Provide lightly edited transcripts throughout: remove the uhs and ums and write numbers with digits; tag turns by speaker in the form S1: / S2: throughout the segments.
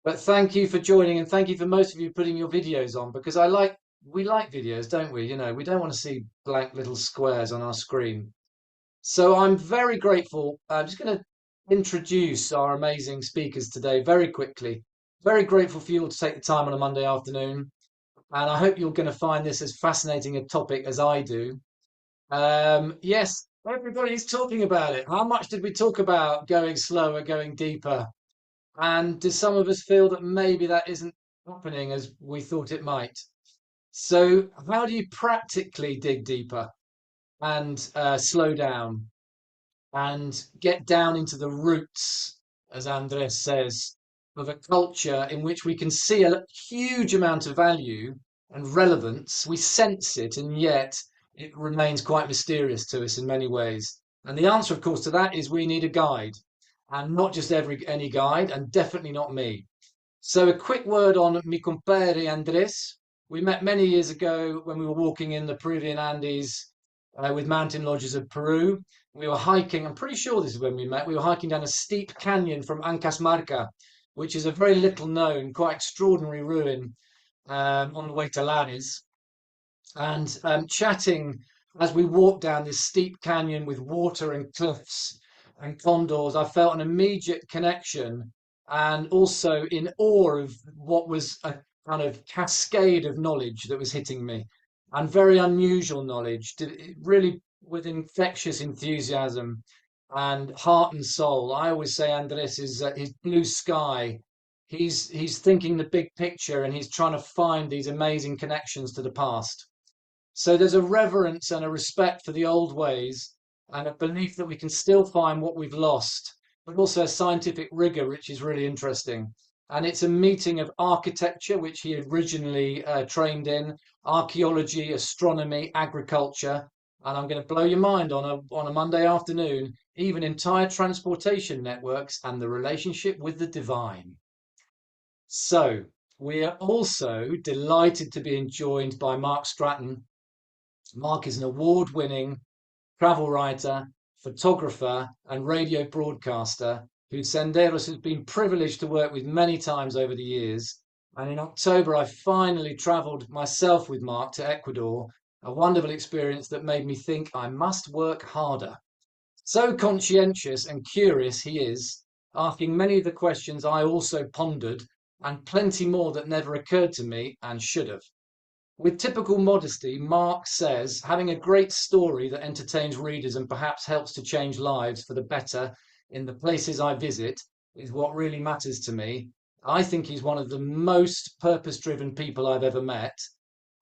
S1: But thank you for joining, and thank you for most of you putting your videos on because we like videos, don't we? You know, we don't want to see blank little squares on our screen. So I'm very grateful. I'm just going to introduce our amazing speakers today very quickly. Very grateful for you all to take the time on a Monday afternoon, and I hope you're going to find this as fascinating a topic as I do. Yes, everybody's talking about it. How much did we talk about going slower, going deeper? And do some of us feel that maybe that isn't happening as we thought it might? So, how do you practically dig deeper and slow down and get down into the roots, as Andres says, of a culture in which we can see a huge amount of value and relevance? We sense it, and yet it remains quite mysterious to us in many ways. And the answer, of course, to that is we need a guide, and not just any guide, and definitely not me. So a quick word on mi compere Andres. We met many years ago when we were walking in the Peruvian Andes with Mountain Lodges of Peru. We were hiking, I'm pretty sure this is when we met. We were hiking down a steep canyon from Ancasmarca, which is a very little known, quite extraordinary ruin on the way to Lanes. And chatting as we walked down this steep canyon with water and cliffs and condors, I felt an immediate connection and also in awe of what was a kind of cascade of knowledge that was hitting me, and very unusual knowledge, really with infectious enthusiasm and heart and soul. I always say Andres is his blue sky. He's thinking the big picture and he's trying to find these amazing connections to the past. So there's a reverence and a respect for the old ways and a belief that we can still find what we've lost, but also a scientific rigor, which is really interesting. And it's a meeting of architecture, which he originally trained in, archaeology, astronomy, agriculture. And I'm going to blow your mind on a Monday afternoon, even entire transportation networks and the relationship with the divine. So we are also delighted to be joined by Mark Stratton. Mark is an award-winning travel writer, photographer, and radio broadcaster who Senderos has been privileged to work with many times over the years. And in October, I finally traveled myself with Mark to Ecuador, a wonderful experience that made me think I must work harder. So conscientious and curious he is, asking many of the questions I also pondered, and plenty more that never occurred to me and should have. With typical modesty, Mark says, having a great story that entertains readers and perhaps helps to change lives for the better in the places I visit is what really matters to me. I think he's one of the most purpose driven people I've ever met.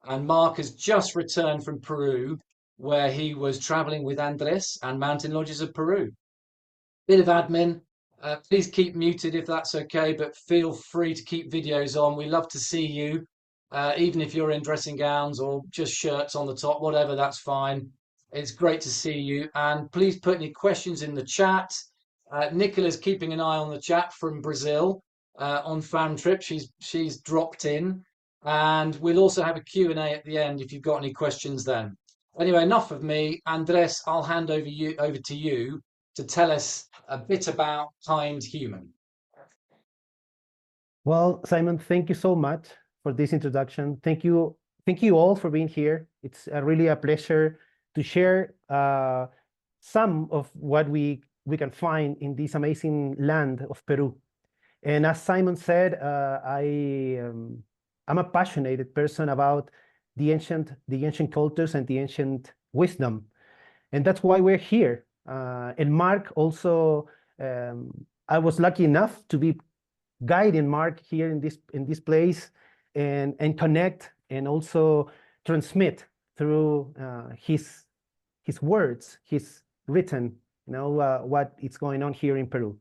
S1: And Mark has just returned from Peru, where he was traveling with Andres and Mountain Lodges of Peru. Bit of admin. Please keep muted if that's okay, but feel free to keep videos on. We love to see you, even if you're in dressing gowns or just shirts on the top, whatever, that's fine. It's great to see you. And please put any questions in the chat. Nicola's keeping an eye on the chat from Brazil on fan trip. She's dropped in. And we'll also have a Q&A at the end if you've got any questions then. Anyway, enough of me. Andres, I'll hand over to you to tell us a bit about Kind Human.
S2: Well, Simon, thank you so much for this introduction. Thank you all for being here. It's really a pleasure to share some of what we can find in this amazing land of Peru. And as Simon said, I'm a passionate person about the ancient cultures and the ancient wisdom, and that's why we're here. And Mark also, I was lucky enough to be guiding Mark here in this place and connect and also transmit through his words, his written, what is going on here in Peru.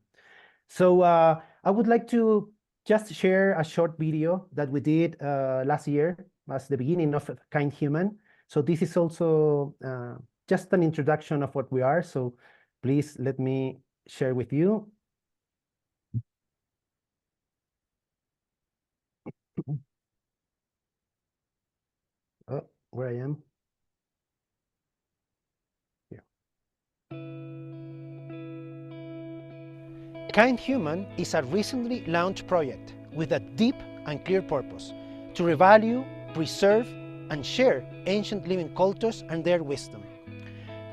S2: So I would like to just share a short video that we did last year as the beginning of Kind Human. So this is also just an introduction of what we are. So please let me share with you. Oh, where I am. Here. Kind Human is a recently launched project with a deep and clear purpose: to revalue, preserve, and share ancient living cultures and their wisdom.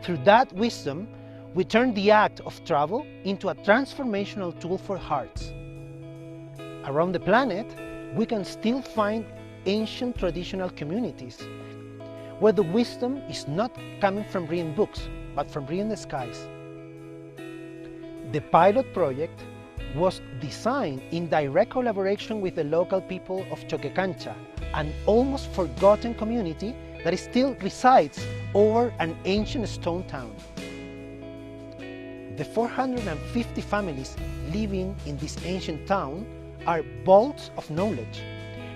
S2: Through that wisdom, we turn the act of travel into a transformational tool for hearts. Around the planet, we can still find ancient traditional communities where the wisdom is not coming from reading books, but from reading the skies. The pilot project was designed in direct collaboration with the local people of Choquecancha, an almost forgotten community that still resides over an ancient stone town. The 450 families living in this ancient town are vaults of knowledge,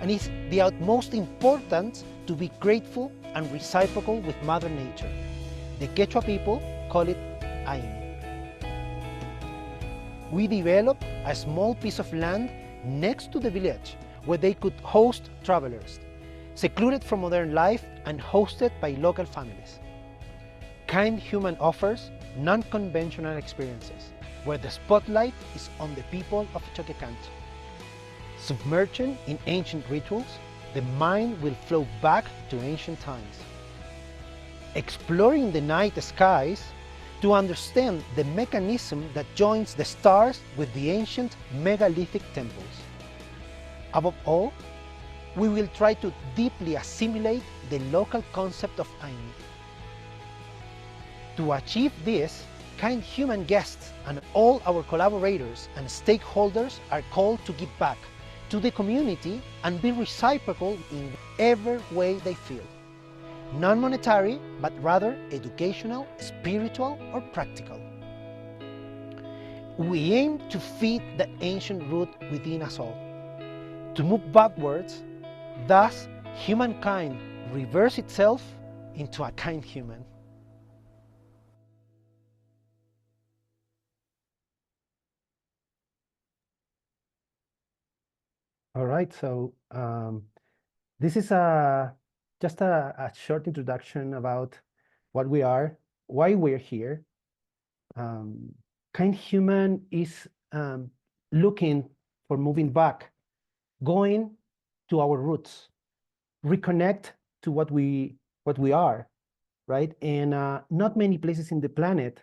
S2: and it's the utmost important to be grateful and reciprocal with Mother Nature. The Quechua people call it Aini. We developed a small piece of land next to the village where they could host travelers, secluded from modern life and hosted by local families. Kind Human offers non-conventional experiences where the spotlight is on the people of Choquecancha. Submerged in ancient rituals, the mind will flow back to ancient times. Exploring the night skies to understand the mechanism that joins the stars with the ancient megalithic temples. Above all, we will try to deeply assimilate the local concept of Aini. To achieve this, Kind Human guests and all our collaborators and stakeholders are called to give back to the community and be reciprocal in whatever way they feel. Non-monetary, but rather educational, spiritual, or practical. We aim to feed the ancient root within us all, to move backwards, thus humankind reverse itself into a kind human. All right, so this is just a short introduction about what we are, why we're here. Kind Human is looking for moving back, going to our roots, reconnect to what we are, right? And not many places in the planet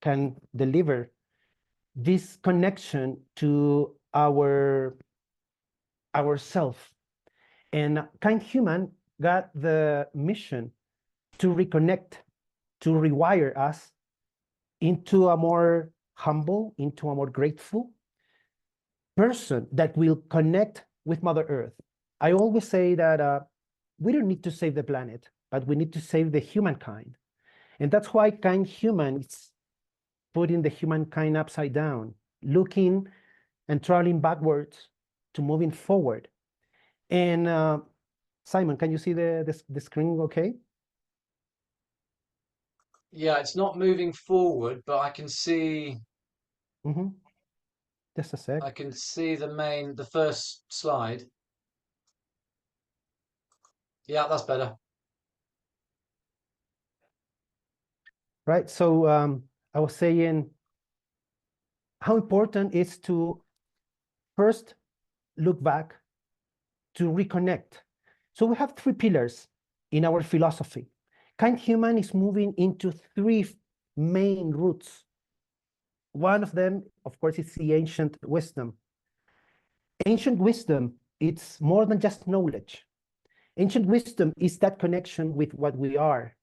S2: can deliver this connection to ourself. And Kind Human got the mission to reconnect, to rewire us into a more humble, into a more grateful person that will connect with Mother Earth. I always say that we don't need to save the planet, but we need to save the humankind. And that's why Kind Human is putting the humankind upside down, looking and traveling backwards to moving forward. And Simon, can you see the screen okay?
S1: Yeah, it's not moving forward, but I can see
S2: Mm-hmm. Just a sec.
S1: the first slide. Yeah, that's better.
S2: Right. So I was saying how important it is to first look back, to reconnect. So we have three pillars in our philosophy. Kind Human is moving into three main roots. One of them, of course, is the ancient wisdom. Ancient wisdom, it's more than just knowledge. Ancient wisdom is that connection with what we are,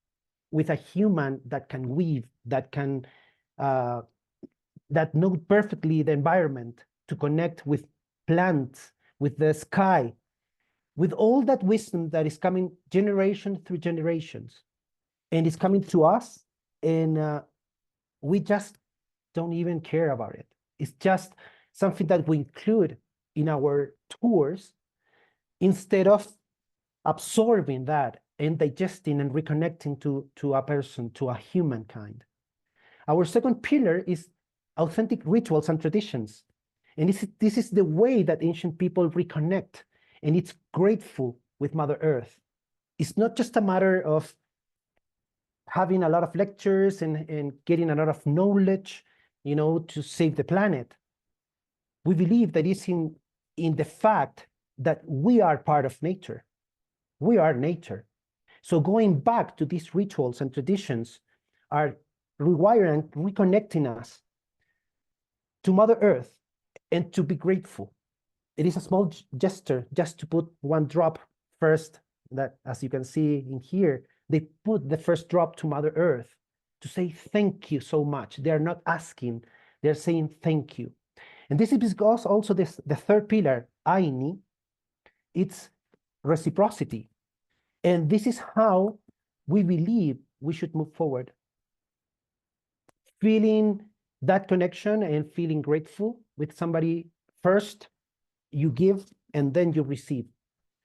S2: with a human that can weave, uh, that know perfectly the environment, to connect with plants, with the sky, with all that wisdom that is coming generation through generations, and it's coming to us, and we just don't even care about it. It's just something that we include in our tours instead of absorbing that and digesting and reconnecting to a person, to a humankind. Our second pillar is authentic rituals and traditions. And this is the way that ancient people reconnect, and it's grateful with Mother Earth. It's not just a matter of having a lot of lectures and getting a lot of knowledge, to save the planet. We believe that it's in in the fact that we are part of nature. We are nature. So going back to these rituals and traditions are rewiring, reconnecting us to Mother Earth and to be grateful. It is a small gesture just to put one drop first, that as you can see in here, they put the first drop to Mother Earth to say thank you so much. They're not asking, they're saying thank you. And this is because also the third pillar, Aini, it's reciprocity. And this is how we believe we should move forward. Feeling that connection and feeling grateful with somebody first, you give and then you receive.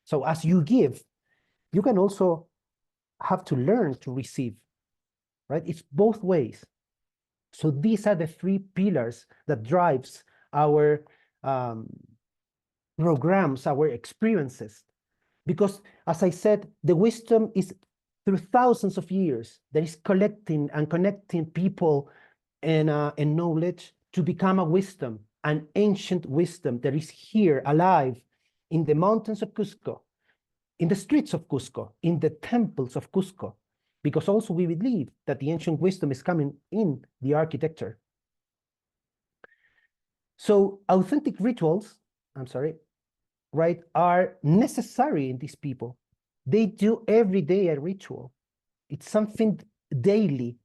S2: So as you give, you can also have to learn to receive, right? It's both ways. So these are the three pillars that drives our programs, our experiences. Because as I said, the wisdom is through thousands of years that is collecting and connecting people and knowledge to become a wisdom, an ancient wisdom that is here alive in the mountains of Cusco, in the streets of Cusco, in the temples of Cusco, because also we believe that the ancient wisdom is coming in the architecture. So authentic rituals, right, are necessary in these people. They do every day a ritual. It's something daily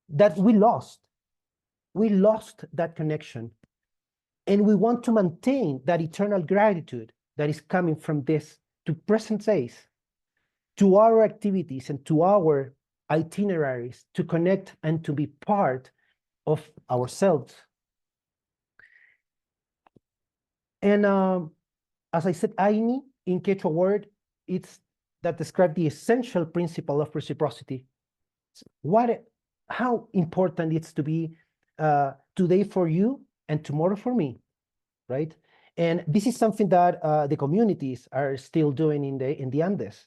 S2: that we lost. We lost that connection. And we want to maintain that eternal gratitude that is coming from this to present days, to our activities and to our itineraries, to connect and to be part of ourselves. And as I said, Aini in Quechua word, it's that describe the essential principle of reciprocity. How important it's to be today for you and tomorrow for me, right? And this is something that the communities are still doing in the Andes,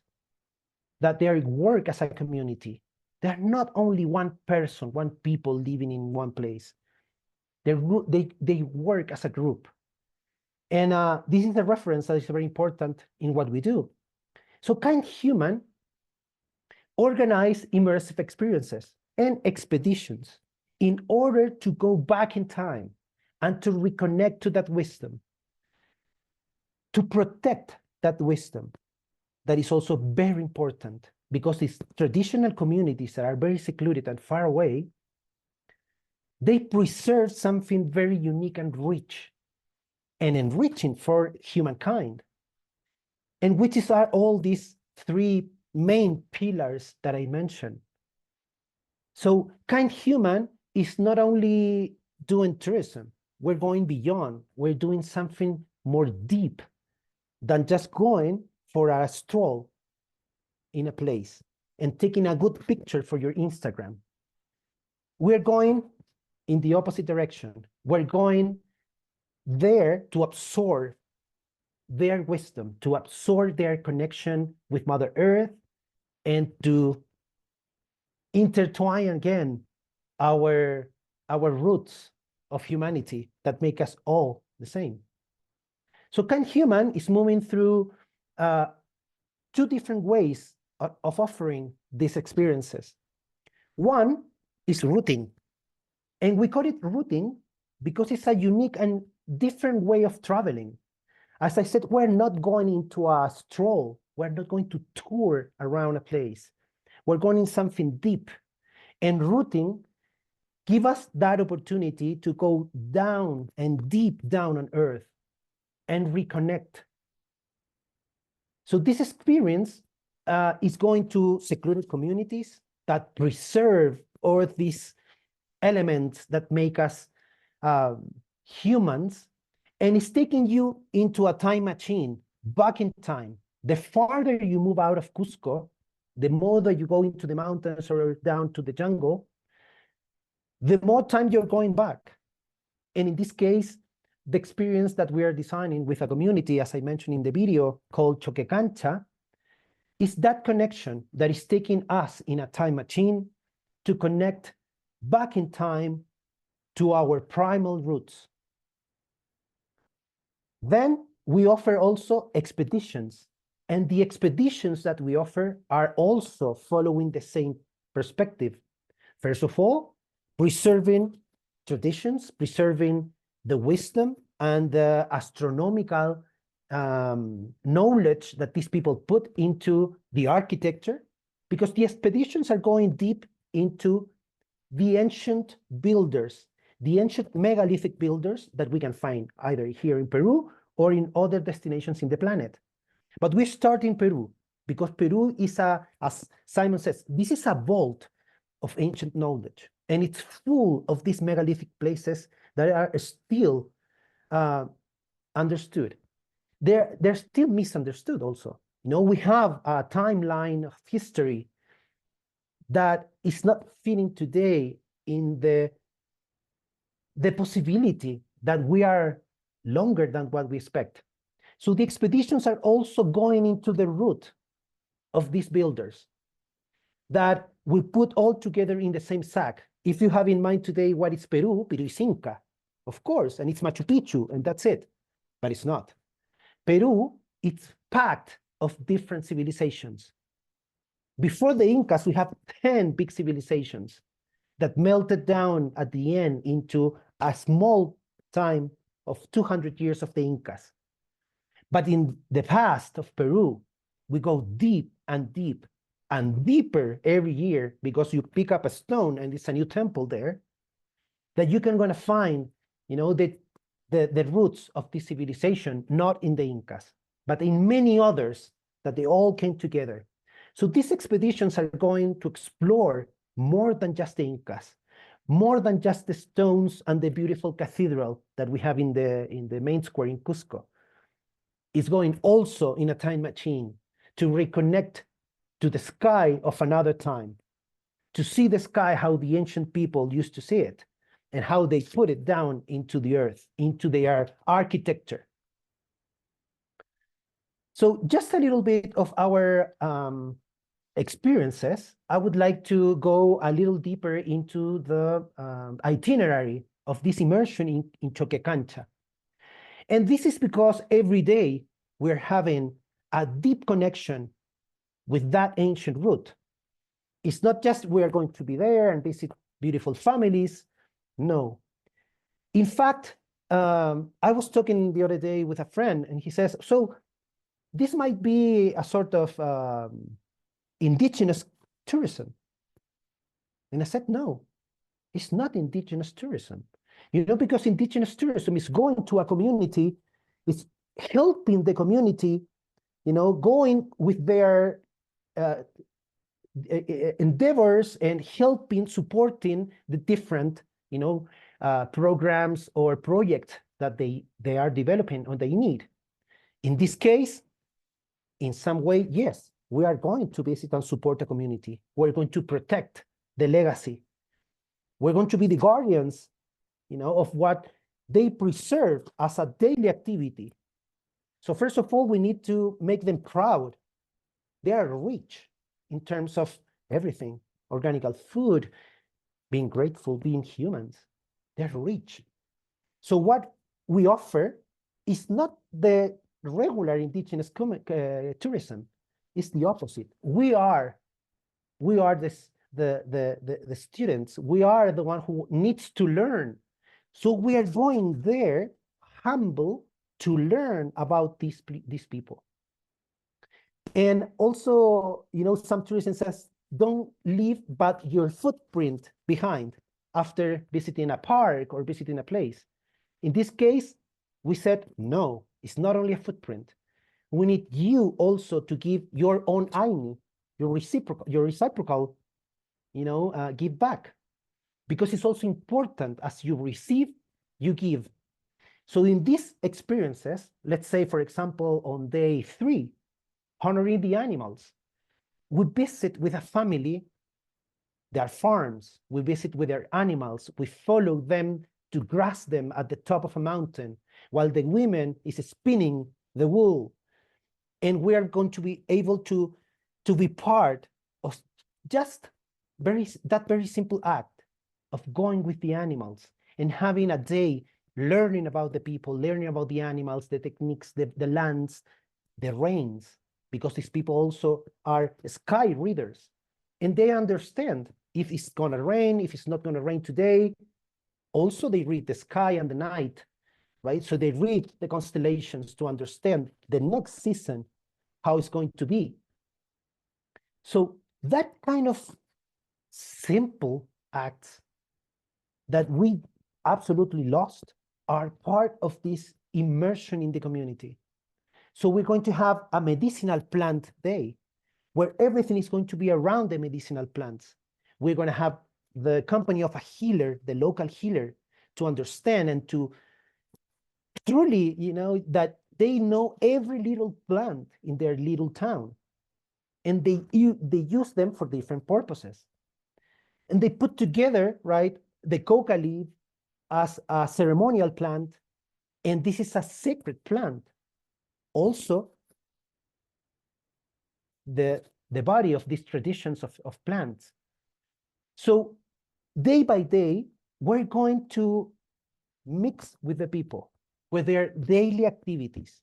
S2: that they work as a community. They're not only one person, one people living in one place. They work as a group. And this is a reference that is very important in what we do. So Kind Human organize immersive experiences and expeditions in order to go back in time and to reconnect to that wisdom, to protect that wisdom. That is also very important because these traditional communities that are very secluded and far away, they preserve something very unique and rich and enriching for humankind. And which is all these three main pillars that I mentioned. So Kind Human is not only doing tourism, we're going beyond, we're doing something more deep than just going for a stroll in a place and taking a good picture for your Instagram. We're going in the opposite direction. We're going there to absorb their wisdom, to absorb their connection with Mother Earth, and to intertwine again our roots of humanity that make us all the same. So Kind Human is moving through two different ways of offering these experiences. One is routing, and we call it routing because it's a unique and different way of traveling. As I said, we're not going into a stroll. We're not going to tour around a place. We're going in something deep. And routing gives us that opportunity to go down and deep down on Earth and reconnect. So this experience is going to secluded communities that preserve all these elements that make us humans, and it's taking you into a time machine, back in time. The farther you move out of Cusco, the more that you go into the mountains or down to the jungle, the more time you're going back. And in this case, the experience that we are designing with a community, as I mentioned in the video, called Choquecancha, is that connection that is taking us in a time machine to connect back in time to our primal roots. Then we offer also expeditions. And the expeditions that we offer are also following the same perspective. First of all, preserving traditions, preserving the wisdom and the astronomical knowledge that these people put into the architecture, because the expeditions are going deep into the ancient builders, the ancient megalithic builders that we can find either here in Peru or in other destinations in the planet. But we start in Peru because Peru is as Simon says, this is a vault of ancient knowledge, and it's full of these megalithic places that are still understood. They're still misunderstood also. You know, we have a timeline of history that is not fitting today in the possibility that we are longer than what we expect. So the expeditions are also going into the root of these builders that we put all together in the same sack. If you have in mind today what is Peru, Peru is Inca, of course, and it's Machu Picchu, and that's it. But it's not. Peru, it's packed of different civilizations. Before the Incas, we have 10 big civilizations that melted down at the end into a small time of 200 years of the Incas. But in the past of Peru, we go deep and deep and deeper every year, because you pick up a stone and it's a new temple there, that you can gonna find, you know, the roots of this civilization, not in the Incas, but in many others that they all came together. So these expeditions are going to explore more than just the Incas, more than just the stones and the beautiful cathedral that we have in the main square in Cusco. It's going also in a time machine to reconnect to the sky of another time, to see the sky how the ancient people used to see it, and how they put it down into the earth, into their architecture. So just a little bit of our experiences. I would like to go a little deeper into the itinerary of this immersion in Choquecancha. And this is because every day we're having a deep connection with that ancient root. It's not just we're going to be there and visit beautiful families. No. In fact, I was talking the other day with a friend, and he says, so this might be a sort of indigenous tourism. And I said, no, it's not indigenous tourism. You know, because indigenous tourism is going to a community, it's helping the community, you know, going with their endeavors and helping, supporting the different, you know, programs or projects that they are developing or they need. In this case, in some way, yes, we are going to visit and support the community. We're going to protect the legacy. We're going to be the guardians, you know, of what they preserve as a daily activity. So first of all, we need to make them proud. They are rich in terms of everything, organic food, being grateful, being humans. They're rich. So what we offer is not the regular indigenous tourism. It's the opposite. We are the students. We are the one who needs to learn. So we are going there humble to learn about these people. And also, you know, some tourism says, don't leave but your footprint behind after visiting a park or visiting a place. In this case, we said, no, it's not only a footprint. We need you also to give your own aini, your reciprocal, you know, give back. Because it's also important, as you receive, you give. So in these experiences, let's say, for example, on day 3, honoring the animals, we visit with a family their farms, we visit with their animals, we follow them to grass them at the top of a mountain, while the women is spinning the wool. And we are going to be able to be part of just that very simple act of going with the animals and having a day learning about the people, learning about the animals, the techniques, the lands, the rains, because these people also are sky readers. And they understand if it's going to rain, if it's not going to rain today. Also, they read the sky and the night, right? So they read the constellations to understand the next season, how it's going to be. So that kind of simple acts that we absolutely lost are part of this immersion in the community. So we're going to have a medicinal plant day where everything is going to be around the medicinal plants. We're going to have the company of a healer, the local healer, to understand and to truly, that they know every little plant in their little town. And they use them for different purposes. And they put together, right, the coca leaf as a ceremonial plant, and this is a sacred plant. Also, the body of these traditions of plants. So day by day, we're going to mix with the people, with their daily activities,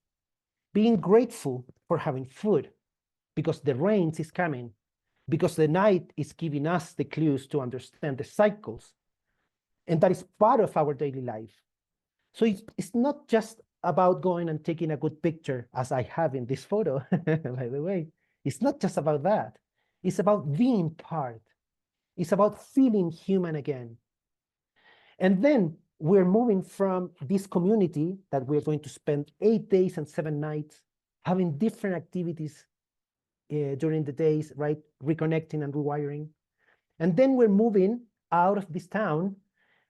S2: being grateful for having food, because the rains is coming, because the night is giving us the clues to understand the cycles. And that is part of our daily life. So it's not just about going and taking a good picture, as I have in this photo, by the way. It's not just about that. It's about being part. It's about feeling human again. And then we're moving from this community that we're going to spend 8 days and 7 nights having different activities during the days, right? Reconnecting and rewiring. And then we're moving out of this town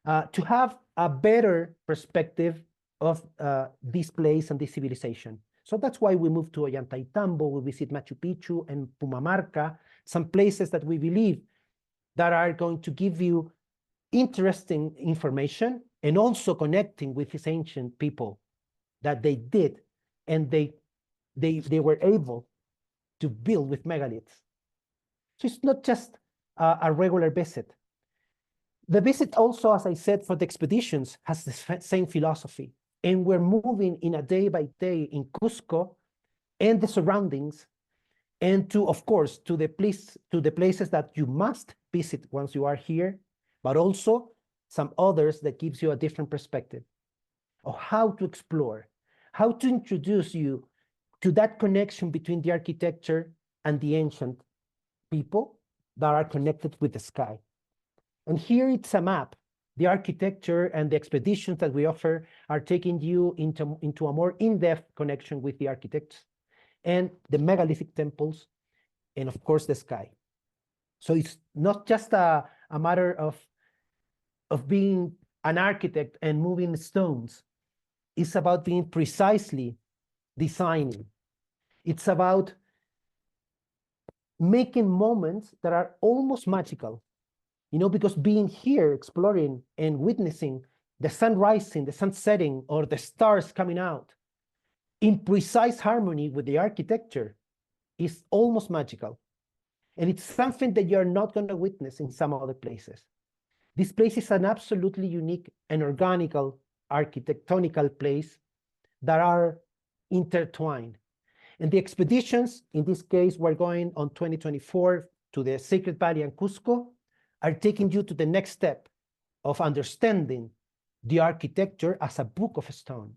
S2: to have a better perspective of this place and this civilization. So that's why we moved to Ollantaytambo, we visit Machu Picchu and Pumamarca, some places that we believe that are going to give you interesting information and also connecting with these ancient people that they did, and they were able to build with megaliths. So it's not just a regular visit. The visit also, as I said, for the expeditions has the same philosophy. And we're moving in a day by day in Cusco and the surroundings, and to, of course, to the places that you must visit once you are here, but also some others that gives you a different perspective of how to explore, how to introduce you to that connection between the architecture and the ancient people that are connected with the sky. And here it's a map. The architecture and the expeditions that we offer are taking you into a more in-depth connection with the architects and the megalithic temples, and of course the sky. So it's not just a matter of being an architect and moving stones. It's about being precisely designing. It's about making moments that are almost magical. Because being here, exploring and witnessing the sun rising, the sun setting, or the stars coming out in precise harmony with the architecture is almost magical. And it's something that you're not going to witness in some other places. This place is an absolutely unique and organical architectonical place that are intertwined. And the expeditions, in this case, we're going on 2024 to the Sacred Valley and Cusco, are taking you to the next step of understanding the architecture as a book of stone,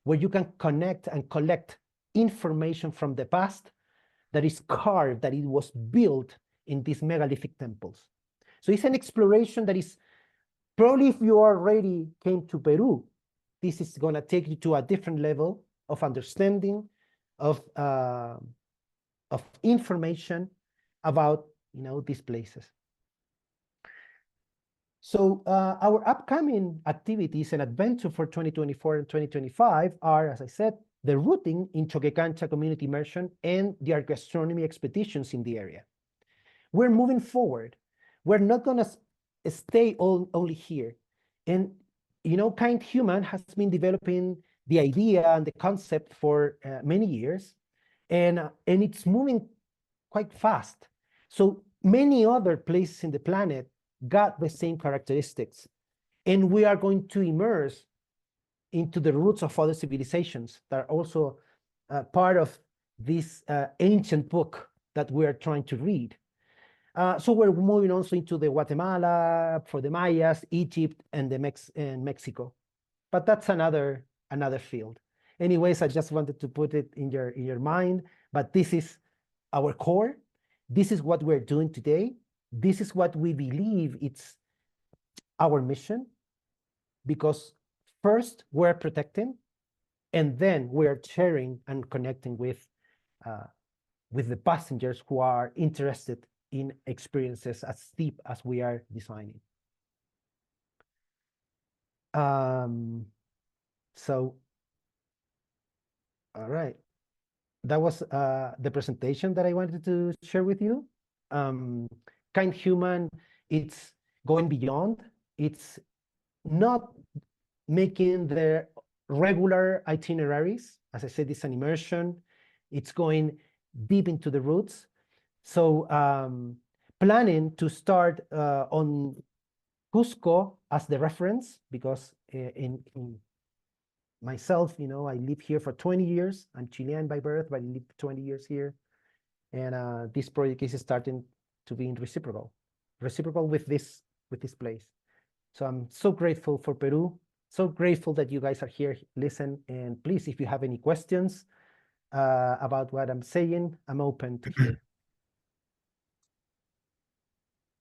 S2: where you can connect and collect information from the past that is carved, that it was built in these megalithic temples. So it's an exploration that is probably, if you already came to Peru, this is going to take you to a different level of understanding, of information about these places. So our upcoming activities and adventure for 2024 and 2025 are, as I said, the routing in Choquecancha community immersion and the archaeastronomy expeditions in the area. We're moving forward. We're not going to stay only here. And, Kind Human has been developing the idea and the concept for many years, and it's moving quite fast. So many other places in the planet got the same characteristics. And we are going to immerse into the roots of other civilizations that are also part of this ancient book that we are trying to read. So we're moving also into the Guatemala, for the Mayas, Egypt, and Mexico. But that's another field. Anyways, I just wanted to put it in your mind. But this is our core. This is what we're doing today. This is what we believe it's our mission. Because first we're protecting, and then we're sharing and connecting with the passengers who are interested in experiences as deep as we are designing. So, all right. That was the presentation that I wanted to share with you. Kind Human, it's going beyond. It's not making the regular itineraries. As I said, it's an immersion. It's going deep into the roots. So planning to start on Cusco as the reference, because in myself, I live here for 20 years. I'm Chilean by birth, but I live 20 years here. And this project is starting to be in reciprocal with this place. So I'm so grateful for Peru. So grateful that you guys are here, listen. And please, if you have any questions about what I'm saying, I'm open to hear.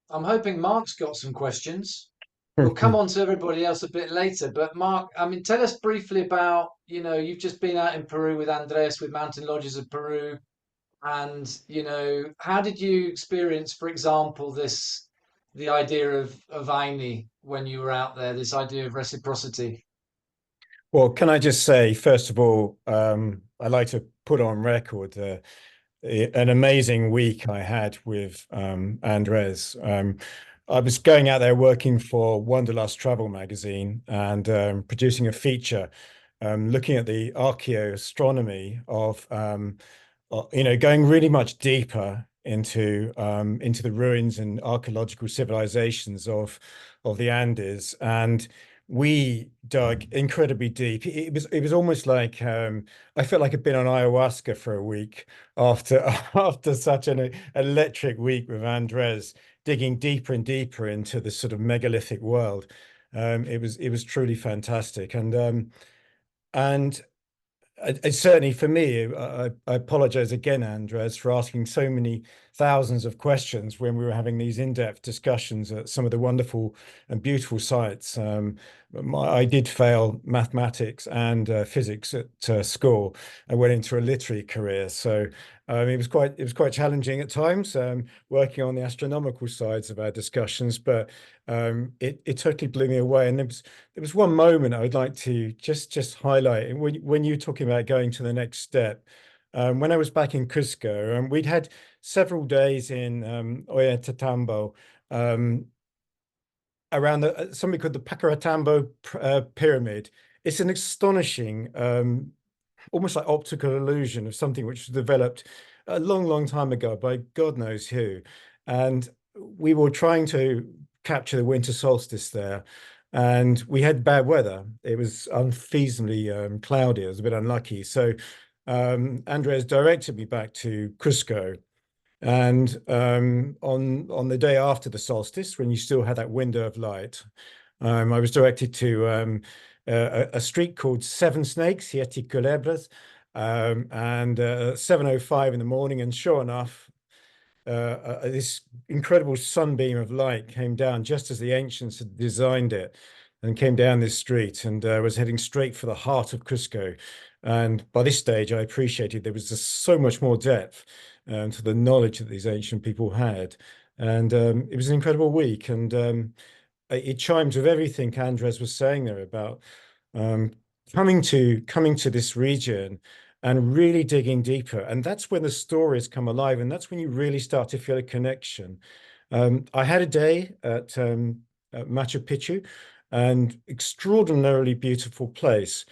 S1: I'm hoping Mark's got some questions. We'll come on to everybody else a bit later, but Mark, I mean, tell us briefly about, you've just been out in Peru with Andres, with Mountain Lodges of Peru, and, how did you experience, for example, the idea of Aini when you were out there, this idea of reciprocity?
S3: Well, can I just say, first of all, I'd like to put on record an amazing week I had with Andres. I was going out there working for Wanderlust Travel magazine and producing a feature looking at the archaeoastronomy of, going really much deeper into the ruins and archaeological civilizations of the Andes. And we dug incredibly deep. It was almost like I felt like I'd been on ayahuasca for a week after after such an electric week with Andres, digging deeper and deeper into this sort of megalithic world. It was truly fantastic, and certainly for me, I apologize again, Andres, for asking so many thousands of questions when we were having these in-depth discussions at some of the wonderful and beautiful sites. I did fail mathematics and physics at school. I went into a literary career, so it was quite challenging at times, working on the astronomical sides of our discussions. But it totally blew me away. And there was one moment I would like to just highlight. And when you're talking about going to the next step, when I was back in Cusco, we'd had several days in Ollantaytambo, around something called the Pacaratambo pyramid. It's an astonishing, almost like optical illusion of something which was developed a long time ago by God knows who. And we were trying to capture the winter solstice there, and we had bad weather. It was unfeasibly cloudy. It was a bit unlucky. So Andres directed me back to Cusco. And on the day after the solstice, when you still had that window of light, I was directed to a street called Seven Snakes, Siete Culebras, and 7:05 in the morning. And sure enough, this incredible sunbeam of light came down just as the ancients had designed it, and came down this street and was heading straight for the heart of Cusco. And by this stage, I appreciated there was just so much more depth to the knowledge that these ancient people had. And it was an incredible week. And it chimes with everything Andres was saying there about coming to this region and really digging deeper. And that's when the stories come alive. And that's when you really start to feel a connection. I had a day at Machu Picchu, and extraordinarily beautiful place,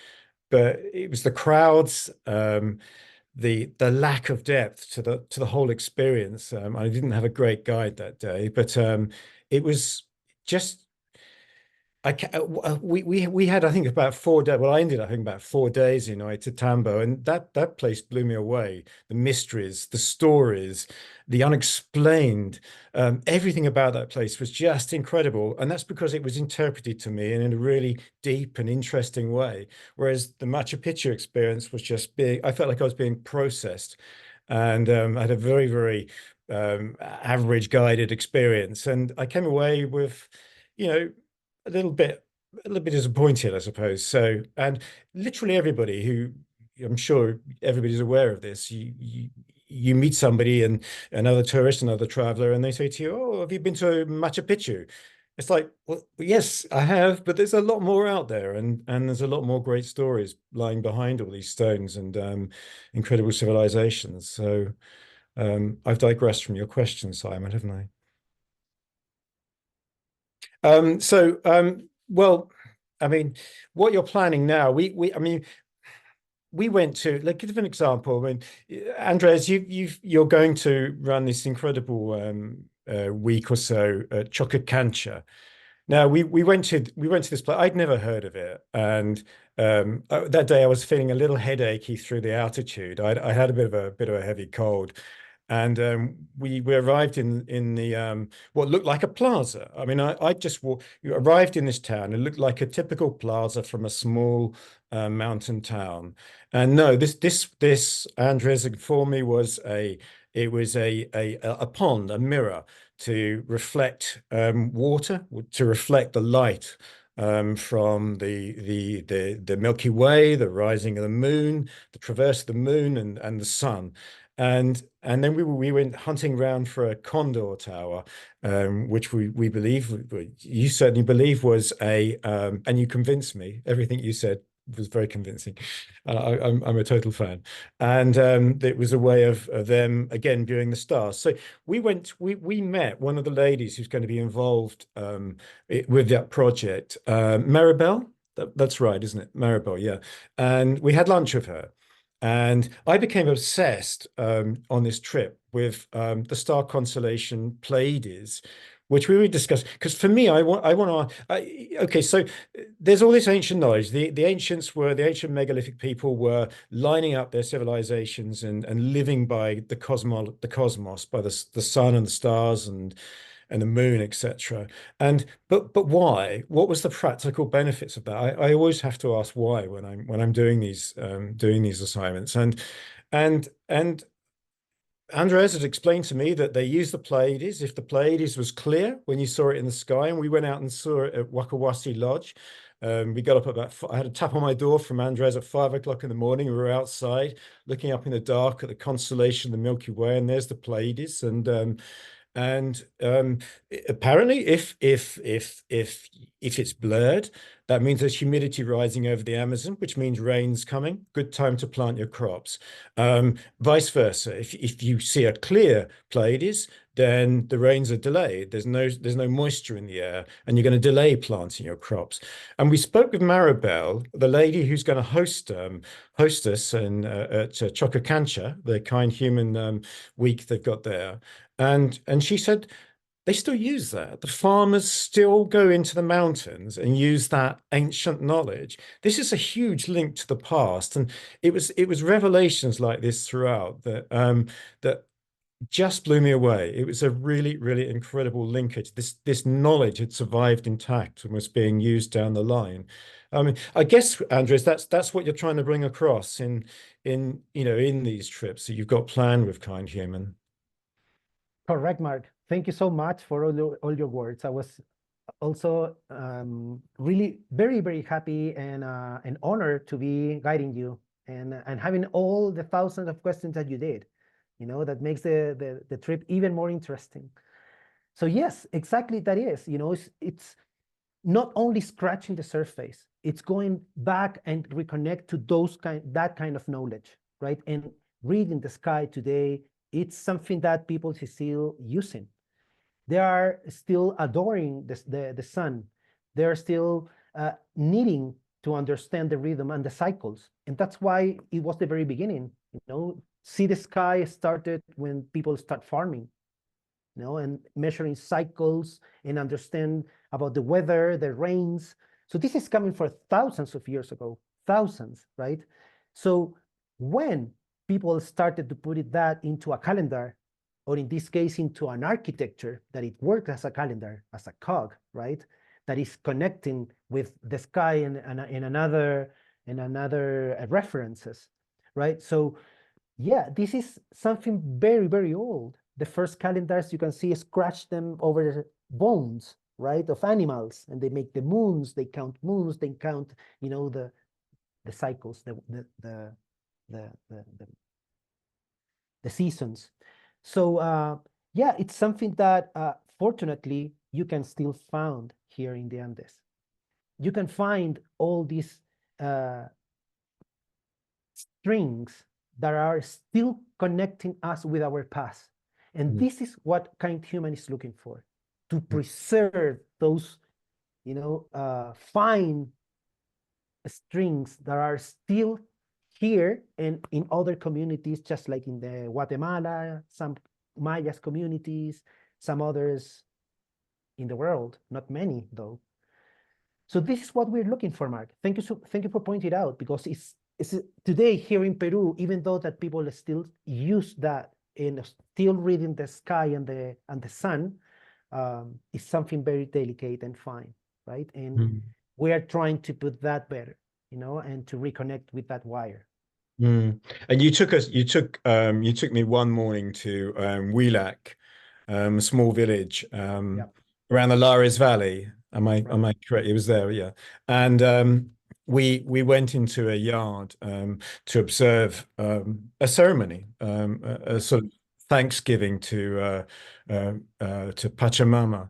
S3: but it was the crowds, the lack of depth to the whole experience. I didn't have a great guide that day, but it was just we had, I think, about 4 days. Well, I ended up having about 4 days in Oitatambo, and that place blew me away. The mysteries, the stories, the unexplained, everything about that place was just incredible. And that's because it was interpreted to me in a really deep and interesting way. Whereas the Machu Picchu experience was just I felt like I was being processed, and I had a very, very average guided experience, and I came away with, you know, a little bit disappointed, I suppose. So, and literally everybody who, I'm sure everybody's aware of this, you meet somebody and another tourist, another traveler, and they say to you, "Oh, have you been to Machu Picchu?" It's like, well, yes, I have, but there's a lot more out there, and there's a lot more great stories lying behind all these stones and incredible civilizations. So, I've digressed from your question, Simon, haven't I? Well, I mean, what you're planning now, I mean, we went to, like, give an example. I mean, Andres, you're going to run this incredible week or so at Chocacancha. Now, we went to this place. I'd never heard of it, and that day I was feeling a little headachy through the altitude. I had a bit of a heavy cold, and we arrived in the what looked like a plaza. I mean, I just arrived in this town. It looked like a typical plaza from a small mountain town. And no, this Andres informed me was a pond, a mirror to reflect water, to reflect the light from the Milky Way, the rising of the moon, the traverse of the moon, and the sun. And then we went hunting around for a condor tower, which we believe, you certainly believe, was and you convinced me. Everything you said was very convincing. I'm a total fan, and it was a way of them again viewing the stars. So we met one of the ladies who's going to be involved with that project, Maribel. That's right, isn't it? Maribel, yeah. And we had lunch with her. And I became obsessed on this trip with the star constellation Pleiades, which we would discuss. Because for me, I want to. Okay, so there's all this ancient knowledge. The ancient megalithic people were lining up their civilizations and living by the cosmos, by the sun and the stars and the moon, etc. And but why? What was the practical benefits of that? I always have to ask why when I'm doing these assignments. And Andres had explained to me that they used the Pleiades. If the Pleiades was clear when you saw it in the sky, and we went out and saw it at Wakawasi Lodge. We got up I had a tap on my door from Andres at 5 o'clock in the morning. We were outside looking up in the dark at the constellation, the Milky Way, and there's the Pleiades. And apparently, if it's blurred, that means there's humidity rising over the Amazon, which means rain's coming. Good time to plant your crops. Vice versa, if you see a clear Pleiades, then the rains are delayed. There's no moisture in the air, and you're going to delay planting your crops. And we spoke with Maribel, the lady who's going to host us at Chocacancha, the Kind Human week they've got there. And she said they still use that. The farmers still go into the mountains and use that ancient knowledge. This is a huge link to the past, and it was revelations like this throughout that just blew me away. It was a really, really incredible linkage. This knowledge had survived intact and was being used down the line. I mean, I guess, Andres, that's what you're trying to bring across in these trips that you've got planned with Kind Human.
S2: Correct, Mark. Thank you so much for all your words. I was also really very, very happy and honored to be guiding you and having all the thousands of questions that you did. That makes the trip even more interesting. So yes, exactly that is. It's not only scratching the surface, it's going back and reconnect to that kind of knowledge, right? And reading the sky today, it's something that people are still using. They are still adoring the sun. They're still needing to understand the rhythm and the cycles. And that's why it was the very beginning. See the sky started when people start farming. and measuring cycles and understand about the weather, the rains. So this is coming for thousands of years ago, thousands, right? So when people started to put that into a calendar, or in this case, into an architecture that it works as a calendar, as a cog, right? That is connecting with the sky and another references, right? So yeah, this is something very, very old. The first calendars, you can see, scratch them over bones, right, of animals, and they make the moons. They count moons. They count, the cycles, the seasons. So yeah, it's something that fortunately you can still find here in the Andes. You can find all these uh, strings that are still connecting us with our past. And this is what kind human is looking for, to preserve those, fine strings that are still here and in other communities, just like in the Guatemala, some Mayas communities, some others in the world, not many though. So this is what we're looking for, Mark. Thank you for pointing it out, because it's today here in Peru, even though that people still use that and still reading the sky and the sun, is something very delicate and fine, right? And we are trying to put that better, and to reconnect with that wire.
S3: And you took me one morning to Wheelac, a small village around the Lares Valley. Am I correct? It was there, yeah. And we went into a yard to observe a ceremony, a sort of thanksgiving to Pachamama.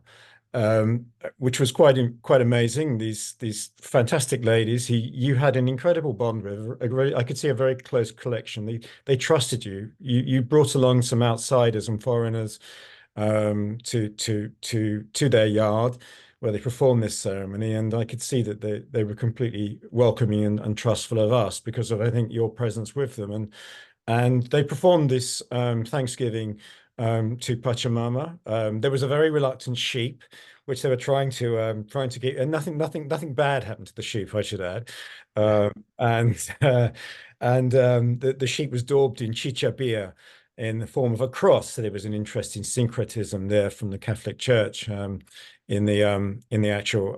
S3: Which was quite amazing. These fantastic ladies. You had an incredible bond with. I could see a very close collection. They trusted you. You brought along some outsiders and foreigners to their yard where they performed this ceremony, and I could see that they were completely welcoming and trustful of us because of, I think, your presence with them. And they performed this Thanksgiving to Pachamama. There was a very reluctant sheep, which they were trying to get, and nothing bad happened to the sheep, I should add. And the sheep was daubed in chicha beer in the form of a cross. So there was an interesting syncretism there from the Catholic Church in the actual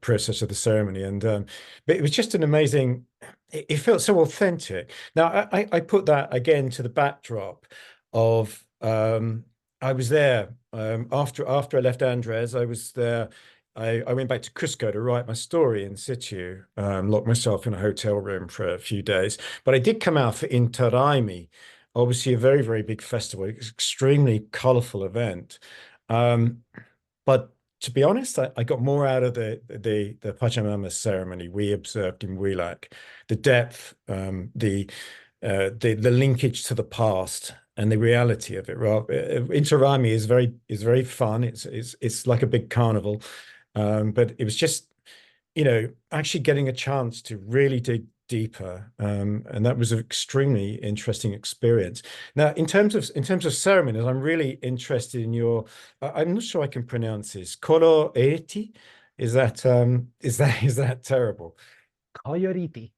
S3: process of the ceremony. And but it was just an amazing. It felt so authentic. Now I put that again to the backdrop of I was there after I left Andres. I was there. I went back to Cusco to write my story in situ, locked myself in a hotel room for a few days. But I did come out for Interaimi, obviously a very, very big festival, extremely colorful event. But to be honest, I got more out of the Pachamama ceremony we observed in Wheelac, the depth, the linkage to the past and the reality of it. Inter-Rami is very fun. It's like a big carnival, but it was just actually getting a chance to really dig deeper, and that was an extremely interesting experience. Now, in terms of ceremonies, I'm really interested in your. I'm not sure I can pronounce this. Coloeti, is that terrible?
S2: Coyoriti.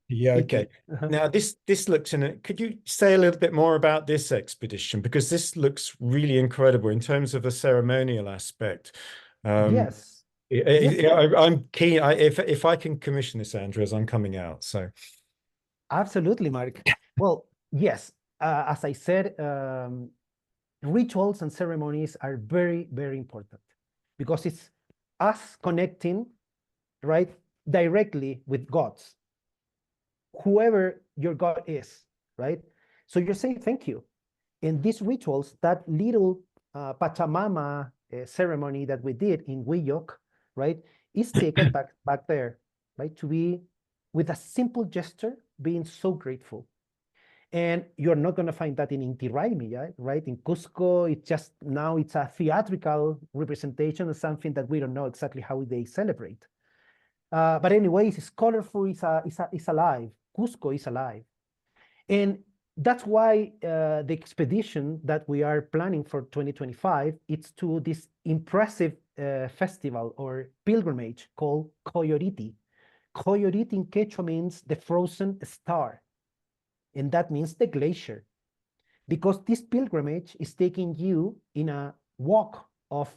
S3: Yeah, okay. Now this looks in it. Could you say a little bit more about this expedition? Because this looks really incredible in terms of the ceremonial aspect.
S2: Yes.
S3: I'm keen. If I can commission this, Andres, I'm coming out. So
S2: absolutely, Mark. Well, yes. As I said, rituals and ceremonies are very, very important because it's us connecting, right, directly with gods, whoever your God is, right? So you're saying thank you. In these rituals, that little Pachamama ceremony that we did in Huilloc, right, is taken back there, right, to be with a simple gesture, being so grateful. And you're not going to find that in Inti Raymi, right? In Cusco, it's a theatrical representation of something that we don't know exactly how they celebrate. But anyways, it's colorful, it's alive. Cusco is alive. And that's why the expedition that we are planning for 2025, it's to this impressive festival or pilgrimage called Coyoriti. Coyoriti in Quechua means the frozen star, and that means the glacier. Because this pilgrimage is taking you in a walk of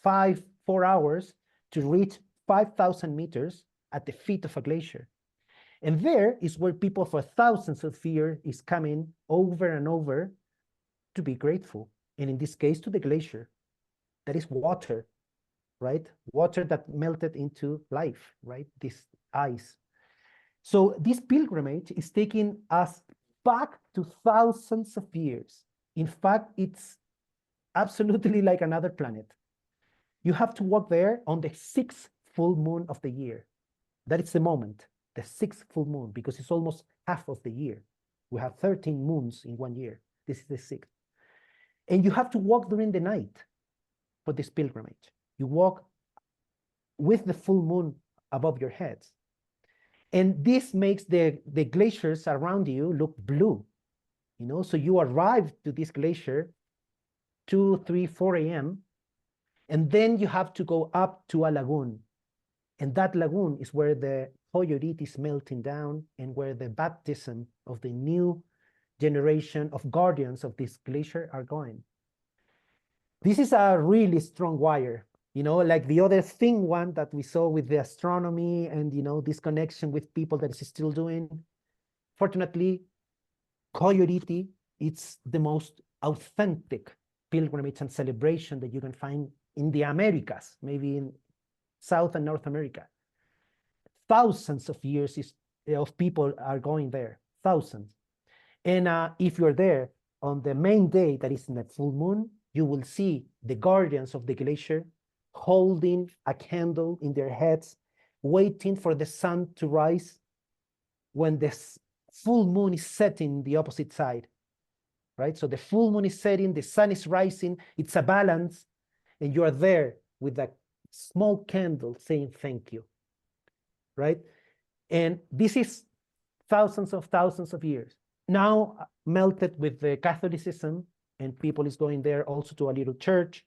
S2: 4 hours to reach 5,000 meters at the feet of a glacier. And there is where people for thousands of years is coming over and over to be grateful. And in this case, to the glacier. That is water, right? Water that melted into life, right? This ice. So this pilgrimage is taking us back to thousands of years. In fact, it's absolutely like another planet. You have to walk there on the sixth full moon of the year. That is the moment, the sixth full moon, because it's almost half of the year. We have 13 moons in 1 year. This is the sixth. And you have to walk during the night for this pilgrimage. You walk with the full moon above your heads. And this makes the glaciers around you look blue, you know? So you arrive to this glacier 2, 3, 4 a.m., and then you have to go up to a lagoon. And that lagoon is where the Coyorite is melting down and where the baptism of the new generation of guardians of this glacier are going. This is a really strong wire, you know, like the other thing one that we saw with the astronomy and, you know, this connection with people that is still doing. Fortunately, Coyorite, it's the most authentic pilgrimage and celebration that you can find in the Americas, maybe in South and North America. Thousands of years of people are going there, thousands. And if you're there on the main day that is in the full moon, you will see the guardians of the glacier holding a candle in their heads, waiting for the sun to rise when the full moon is setting the opposite side, right? So the full moon is setting, the sun is rising, it's a balance, and you are there with a small candle saying thank you, right? And this is thousands of years. Now melted with the Catholicism, and people is going there also to a little church,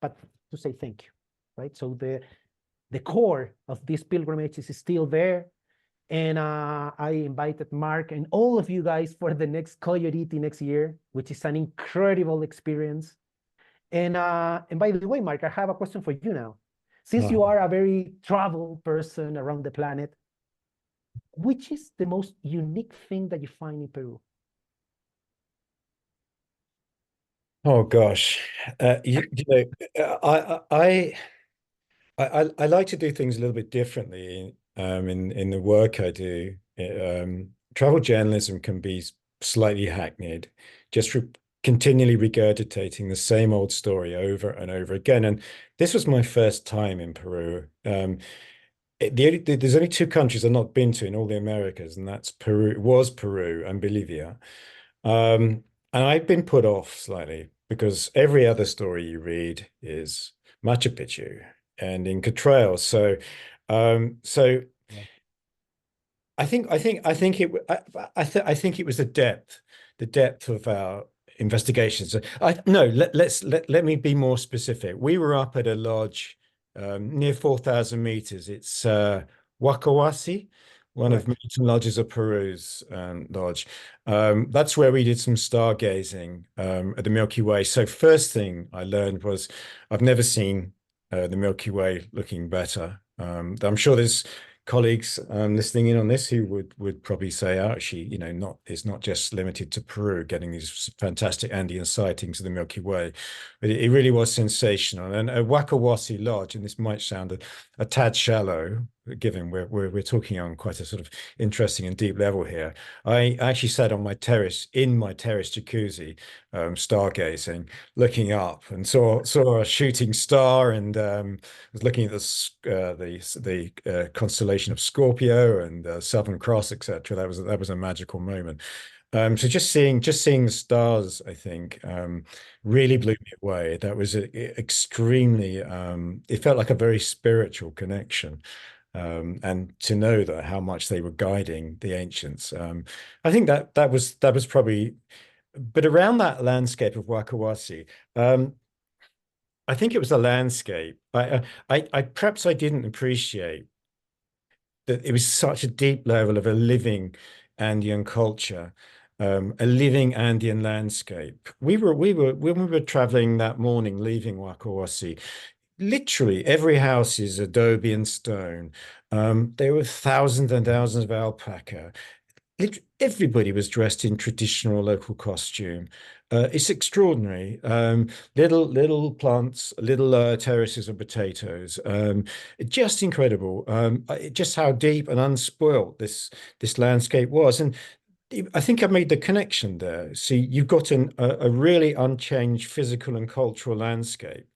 S2: but to say thank you, right? So the core of this pilgrimage is still there. And I invited Mark and all of you guys for the next Coyorite next year, which is an incredible experience. And by the way, Mark, I have a question for you now. Since you are a very travel person around the planet, which is the most unique thing that you find in Peru?
S3: Oh gosh, you know, I like to do things a little bit differently in the work I do. Travel journalism can be slightly hackneyed, just continually regurgitating the same old story over and over again. And this was my first time in Peru. There's only two countries I've not been to in all the Americas, and that's Peru and Bolivia. And I've been put off slightly because every other story you read is Machu Picchu and Inca Trail. So
S2: Yeah.
S3: I think it was the depth of our investigations. Let me be more specific. We were up at a lodge near 4,000 meters. It's Wakawasi, one of
S2: Correct.
S3: Mountain Lodges of Peru's lodge. That's where we did some stargazing at the Milky Way. So first thing I learned was I've never seen the Milky Way looking better. I'm sure there's colleagues listening in on this who would probably say, oh, actually, you know, it's not just limited to Peru getting these fantastic Andean sightings of the Milky Way, but it really was sensational. And at Wakawasi Lodge, and this might sound a tad shallow, given we're talking on quite a sort of interesting and deep level here. I actually sat on my terrace jacuzzi, stargazing, looking up, and saw a shooting star, and was looking at the constellation of Scorpio and Southern Cross, etc. That was a magical moment. So just seeing the stars, I think, really blew me away. That was extremely. It felt like a very spiritual connection. and to know that how much they were guiding the ancients. I think that was probably, but around that landscape of Wakawasi, I think it was a landscape. I perhaps I didn't appreciate that it was such a deep level of a living Andean culture, a living Andean landscape. When we were traveling that morning, leaving Wakawasi, literally every house is adobe and stone. There were thousands and thousands of alpaca. Everybody was dressed in traditional local costume. It's extraordinary. Little plants, little terraces of potatoes. Just incredible. Just how deep and unspoilt this landscape was. And I think I made the connection there. See, you've got a really unchanged physical and cultural landscape.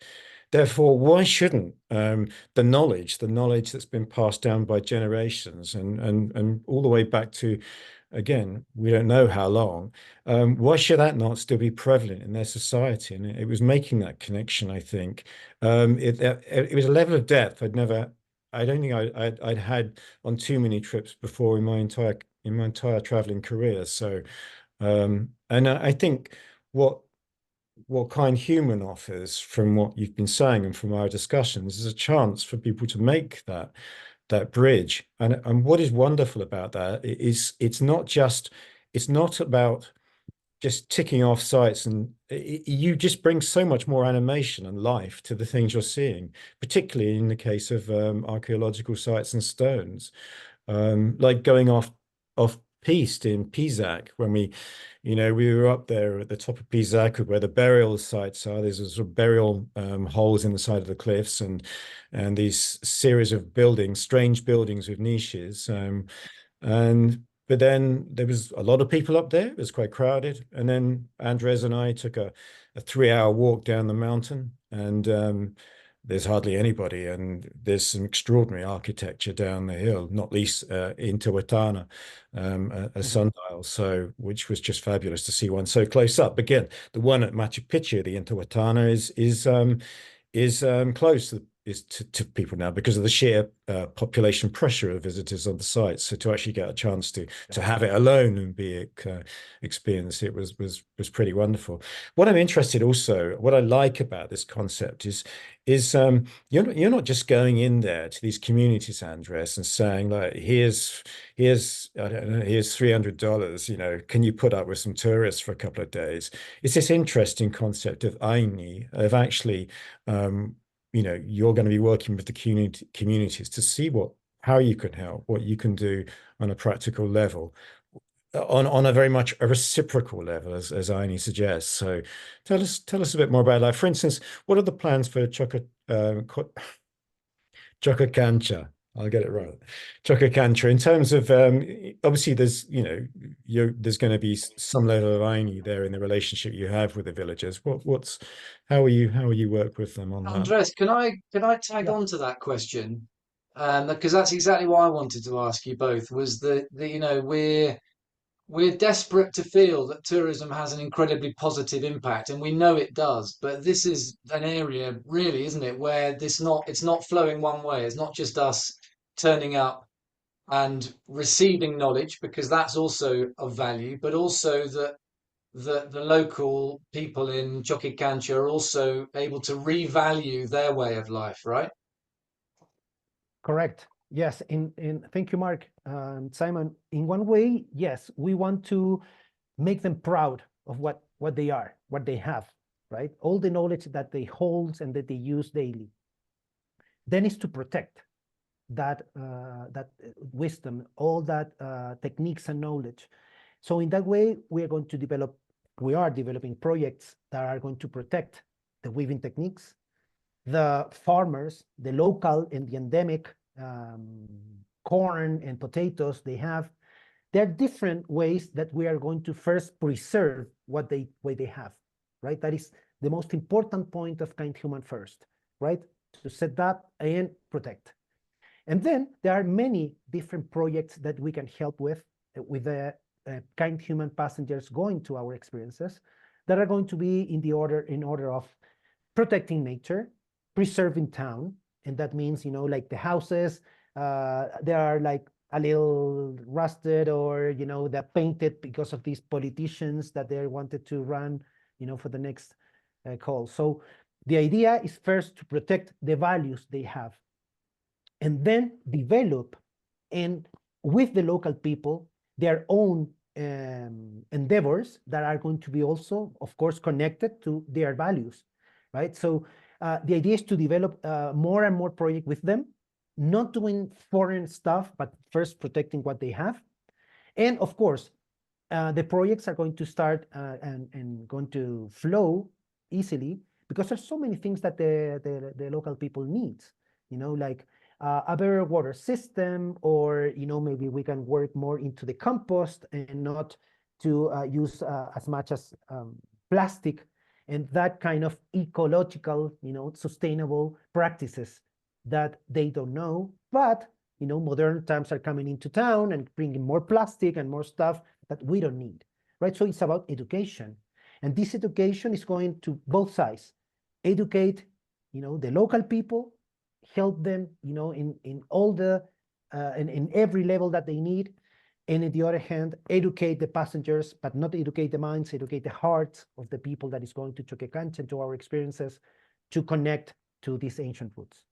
S3: Therefore, why shouldn't the knowledge that's been passed down by generations and all the way back to, again, we don't know how long, why should that not still be prevalent in their society? And it was making that connection, I think. It was a level of depth I don't think I'd had on too many trips before in my entire traveling career. So, and I think what Kind Human offers, from what you've been saying and from our discussions, is a chance for people to make that bridge. And what is wonderful about that is it's not about just ticking off sites, and you just bring so much more animation and life to the things you're seeing, particularly in the case of archaeological sites and stones, like going off piste in Pisac when we were up there at the top of Pisac where the burial sites are. There's a sort of burial holes in the side of the cliffs, and these series of buildings, strange buildings with niches. But then there was a lot of people up there. It was quite crowded. And then Andres and I took a 3-hour walk down the mountain, and there's hardly anybody. And there's some extraordinary architecture down the hill, not least in Tehuantana, a sundial, which was just fabulous to see one so close up. Again, the one at Machu Picchu, the Intihuatana, is close to people now because of the sheer population pressure of visitors on the site. So to actually get a chance to have it alone and be experienced, it was pretty wonderful. What I'm interested also, what I like about this concept is you're not just going in there to these communities, Andres, and saying like, here's I don't know, here's $300, can you put up with some tourists for a couple of days? It's this interesting concept of Aini, of actually you're going to be working with the communities to see how you can help, what you can do on a practical level, on a very much a reciprocal level, as Aini suggests. So tell us a bit more about that. For instance, what are the plans for Chocacancha? I'll get it right. Chocacancha, in terms of obviously there's there's going to be some level of Aini there in the relationship you have with the villagers. How are you work with them on that?
S1: Andres, can I tag
S2: Yeah,
S1: on to that question? Because that's exactly what I wanted to ask you both. Was we're desperate to feel that tourism has an incredibly positive impact, and we know it does. But this is an area, really, isn't it, where it's not flowing one way. It's not just us turning up and receiving knowledge, because that's also of value, but also that the local people in Choquicancha are also able to revalue their way of life, right?
S2: correct. Yes, in thank you, Mark. Simon, in one way, yes, we want to make them proud of what they are, what they have, right? All the knowledge that they hold and that they use daily. Then is to protect that wisdom, all that techniques and knowledge. So in that way, we are developing projects that are going to protect the weaving techniques, the farmers, the local and the endemic corn and potatoes they have. There are different ways that we are going to first preserve what they have, right? That is the most important point of Kind Human first, right? To set that and protect. And then there are many different projects that we can help with the Kind Human passengers going to our experiences that are going to be in order of protecting nature, preserving town, and that means like the houses, They are like a little rusted, or they're painted because of these politicians that they wanted to run, for the next call. So the idea is first to protect the values they have, and then develop, and with the local people, their own endeavors that are going to be also, of course, connected to their values, right? So the idea is to develop more and more projects with them, not doing foreign stuff, but first protecting what they have. And of course, the projects are going to start and going to flow easily, because there's so many things that the local people need, like a better water system, or maybe we can work more into the compost and not to use as much as plastic, and that kind of ecological, sustainable practices that they don't know. But modern times are coming into town and bringing more plastic and more stuff that we don't need, right? So it's about education, and this education is going to both sides. Educate, the local people, help them, in all the in every level that they need, and on the other hand, educate the passengers, but not educate the minds, educate the hearts of the people that is going to Choquecancha, to our experiences, to connect to these ancient roots.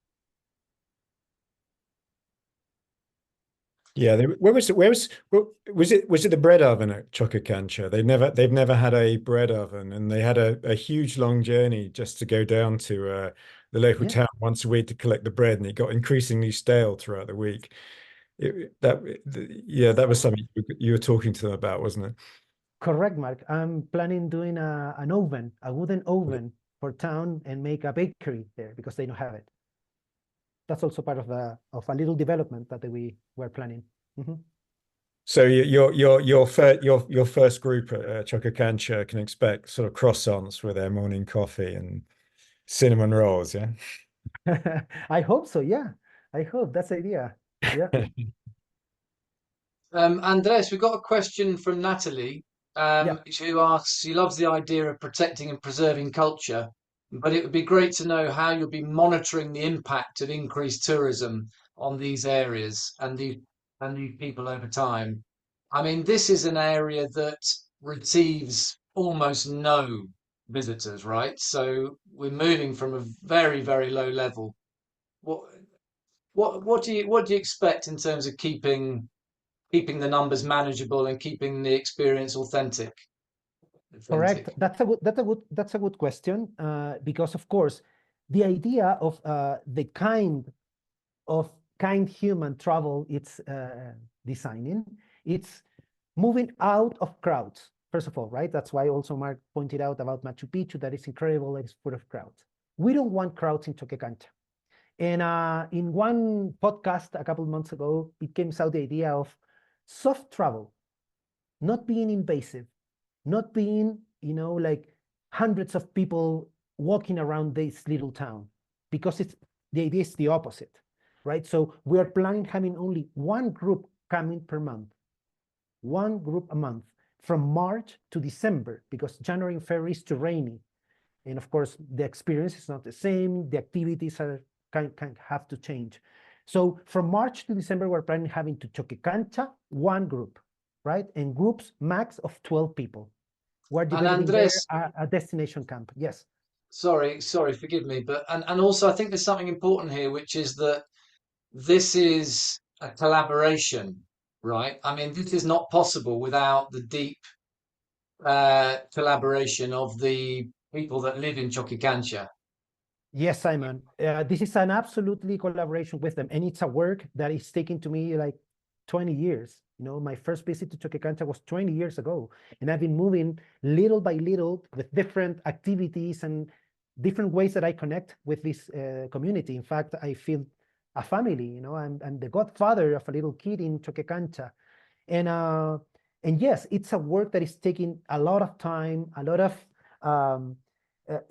S3: Yeah, where was it the bread oven at Choquecancha? They've never had a bread oven, and they had a huge long journey just to go down to the local
S2: Yeah.
S3: town once a week to collect the bread, and it got increasingly stale throughout the week. That was something you were talking to them about, wasn't it?
S2: Correct, Mark. I'm planning doing an oven, a wooden oven for town, and make a bakery there because they don't have it. That's also part of a little development that we were planning. Mhm.
S3: So your first group at Choquecancha can expect sort of croissants with their morning coffee and cinnamon rolls, yeah?
S2: I hope so. Yeah, I hope that's the idea. Yeah.
S1: Andres, we've got a question from Natalie,
S2: Yeah.
S1: who asks, she loves the idea of protecting and preserving culture, but it would be great to know how you'll be monitoring the impact of increased tourism on these areas and the people over time. I mean, this is an area that receives almost no visitors, right? So we're moving from a very, very low level. What what do you expect in terms of keeping the numbers manageable and keeping the experience authentic.
S2: Correct.
S1: Authentic.
S2: That's a good question, because of course, the idea of the kind human travel it's designing, it's moving out of crowds, first of all, right? That's why also Mark pointed out about Machu Picchu, that is incredible, that is full of crowds. We don't want crowds in Choquecancha. And in one podcast a couple of months ago, it came out the idea of soft travel, not being invasive, not being, like hundreds of people walking around this little town, because the idea is the opposite, right? So we are planning having only one group coming per month, one group a month, from March to December, because January and February is too rainy. And of course, the experience is not the same. The activities can have to change. So from March to December, we're planning having to Choquecancha, one group, right? And groups max of 12 people. We're
S1: And
S2: developing there
S1: Andres,
S2: a destination camp. Yes.
S1: sorry, forgive me, but and also I think there's something important here, which is that this is a collaboration, right? I mean, this is not possible without the deep collaboration of the people that live in Choquecancha.
S2: Yes, Simon. This is an absolutely collaboration with them. And it's a work that is taking to me like 20 years. My first visit to Choquecancha was 20 years ago. And I've been moving little by little with different activities and different ways that I connect with this community. In fact, I feel a family. I'm the godfather of a little kid in Choquecancha. And yes, it's a work that is taking a lot of time, a lot of um,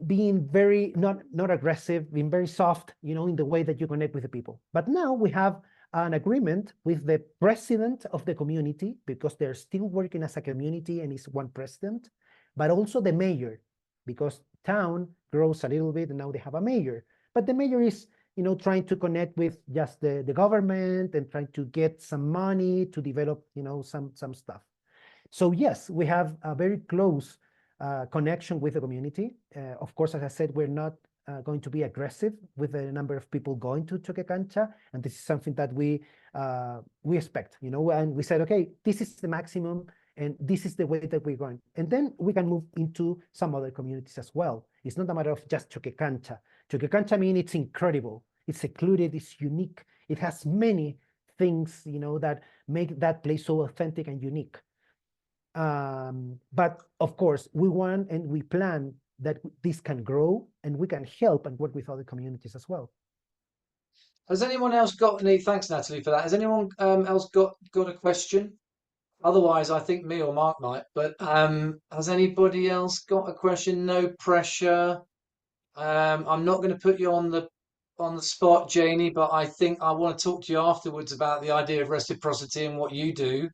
S2: being very not aggressive, being very soft, in the way that you connect with the people. But now we have an agreement with the president of the community, because they're still working as a community and is one president, but also the mayor, because town grows a little bit and now they have a mayor. But the mayor is trying to connect with just the government and trying to get some money to develop, some stuff. So yes, we have a very close connection with the community. Of course, as I said, we're not going to be aggressive with the number of people going to Choquecancha, and this is something that we expect, and we said, okay, this is the maximum, and this is the way that we're going, and then we can move into some other communities as well. It's not a matter of just Choquecancha. Choquecancha, I mean, it's incredible. It's secluded. It's unique. It has many things, that make that place so authentic and unique. But of course, we want and we plan that this can grow and we can help and work with other communities as well.
S1: Has anyone else got any? Thanks, Natalie, for that. Has anyone else got a question? Otherwise, I think me or Mark might. But has anybody else got a question? No pressure. I'm not going to put you on the spot, Janie, but I think I want to talk to you afterwards about the idea of reciprocity and what you do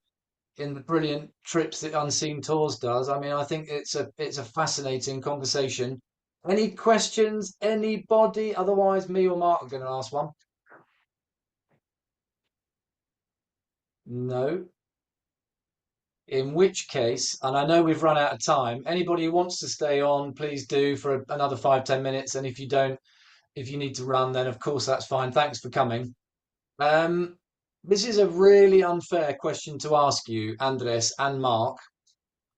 S1: in the brilliant trips that Unseen Tours does. I mean, I think it's a fascinating conversation. Any questions? Anybody? Otherwise, me or Mark are going to ask one. No. In which case, and I know we've run out of time, anybody who wants to stay on, please do for another 5-10 minutes. And if you don't, if you need to run, then of course that's fine. Thanks for coming. This is a really unfair question to ask you, Andres and Mark.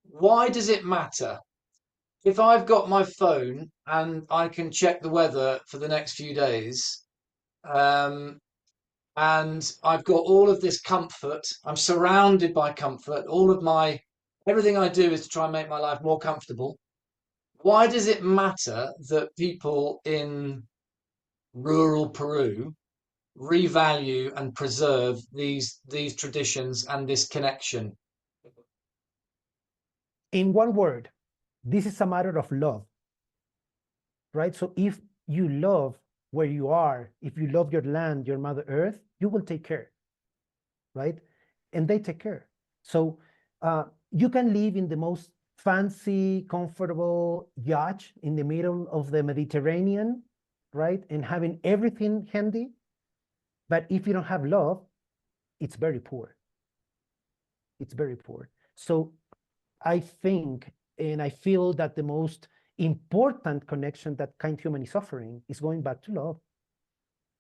S1: Why does it matter if I've got my phone and I can check the weather for the next few days, and I've got all of this comfort, I'm surrounded by comfort, everything I do is to try and make my life more comfortable. Why does it matter that people in rural Peru revalue and preserve these traditions and this connection?
S2: In one word, this is a matter of love, right? So if you love where you are, if you love your land, your Mother Earth, you will take care, right? And they take care. So you can live in the most fancy, comfortable yacht in the middle of the Mediterranean, right? And having everything handy. But if you don't have love, it's very poor. It's very poor. So I think and I feel that the most important connection that kind human is offering is going back to love,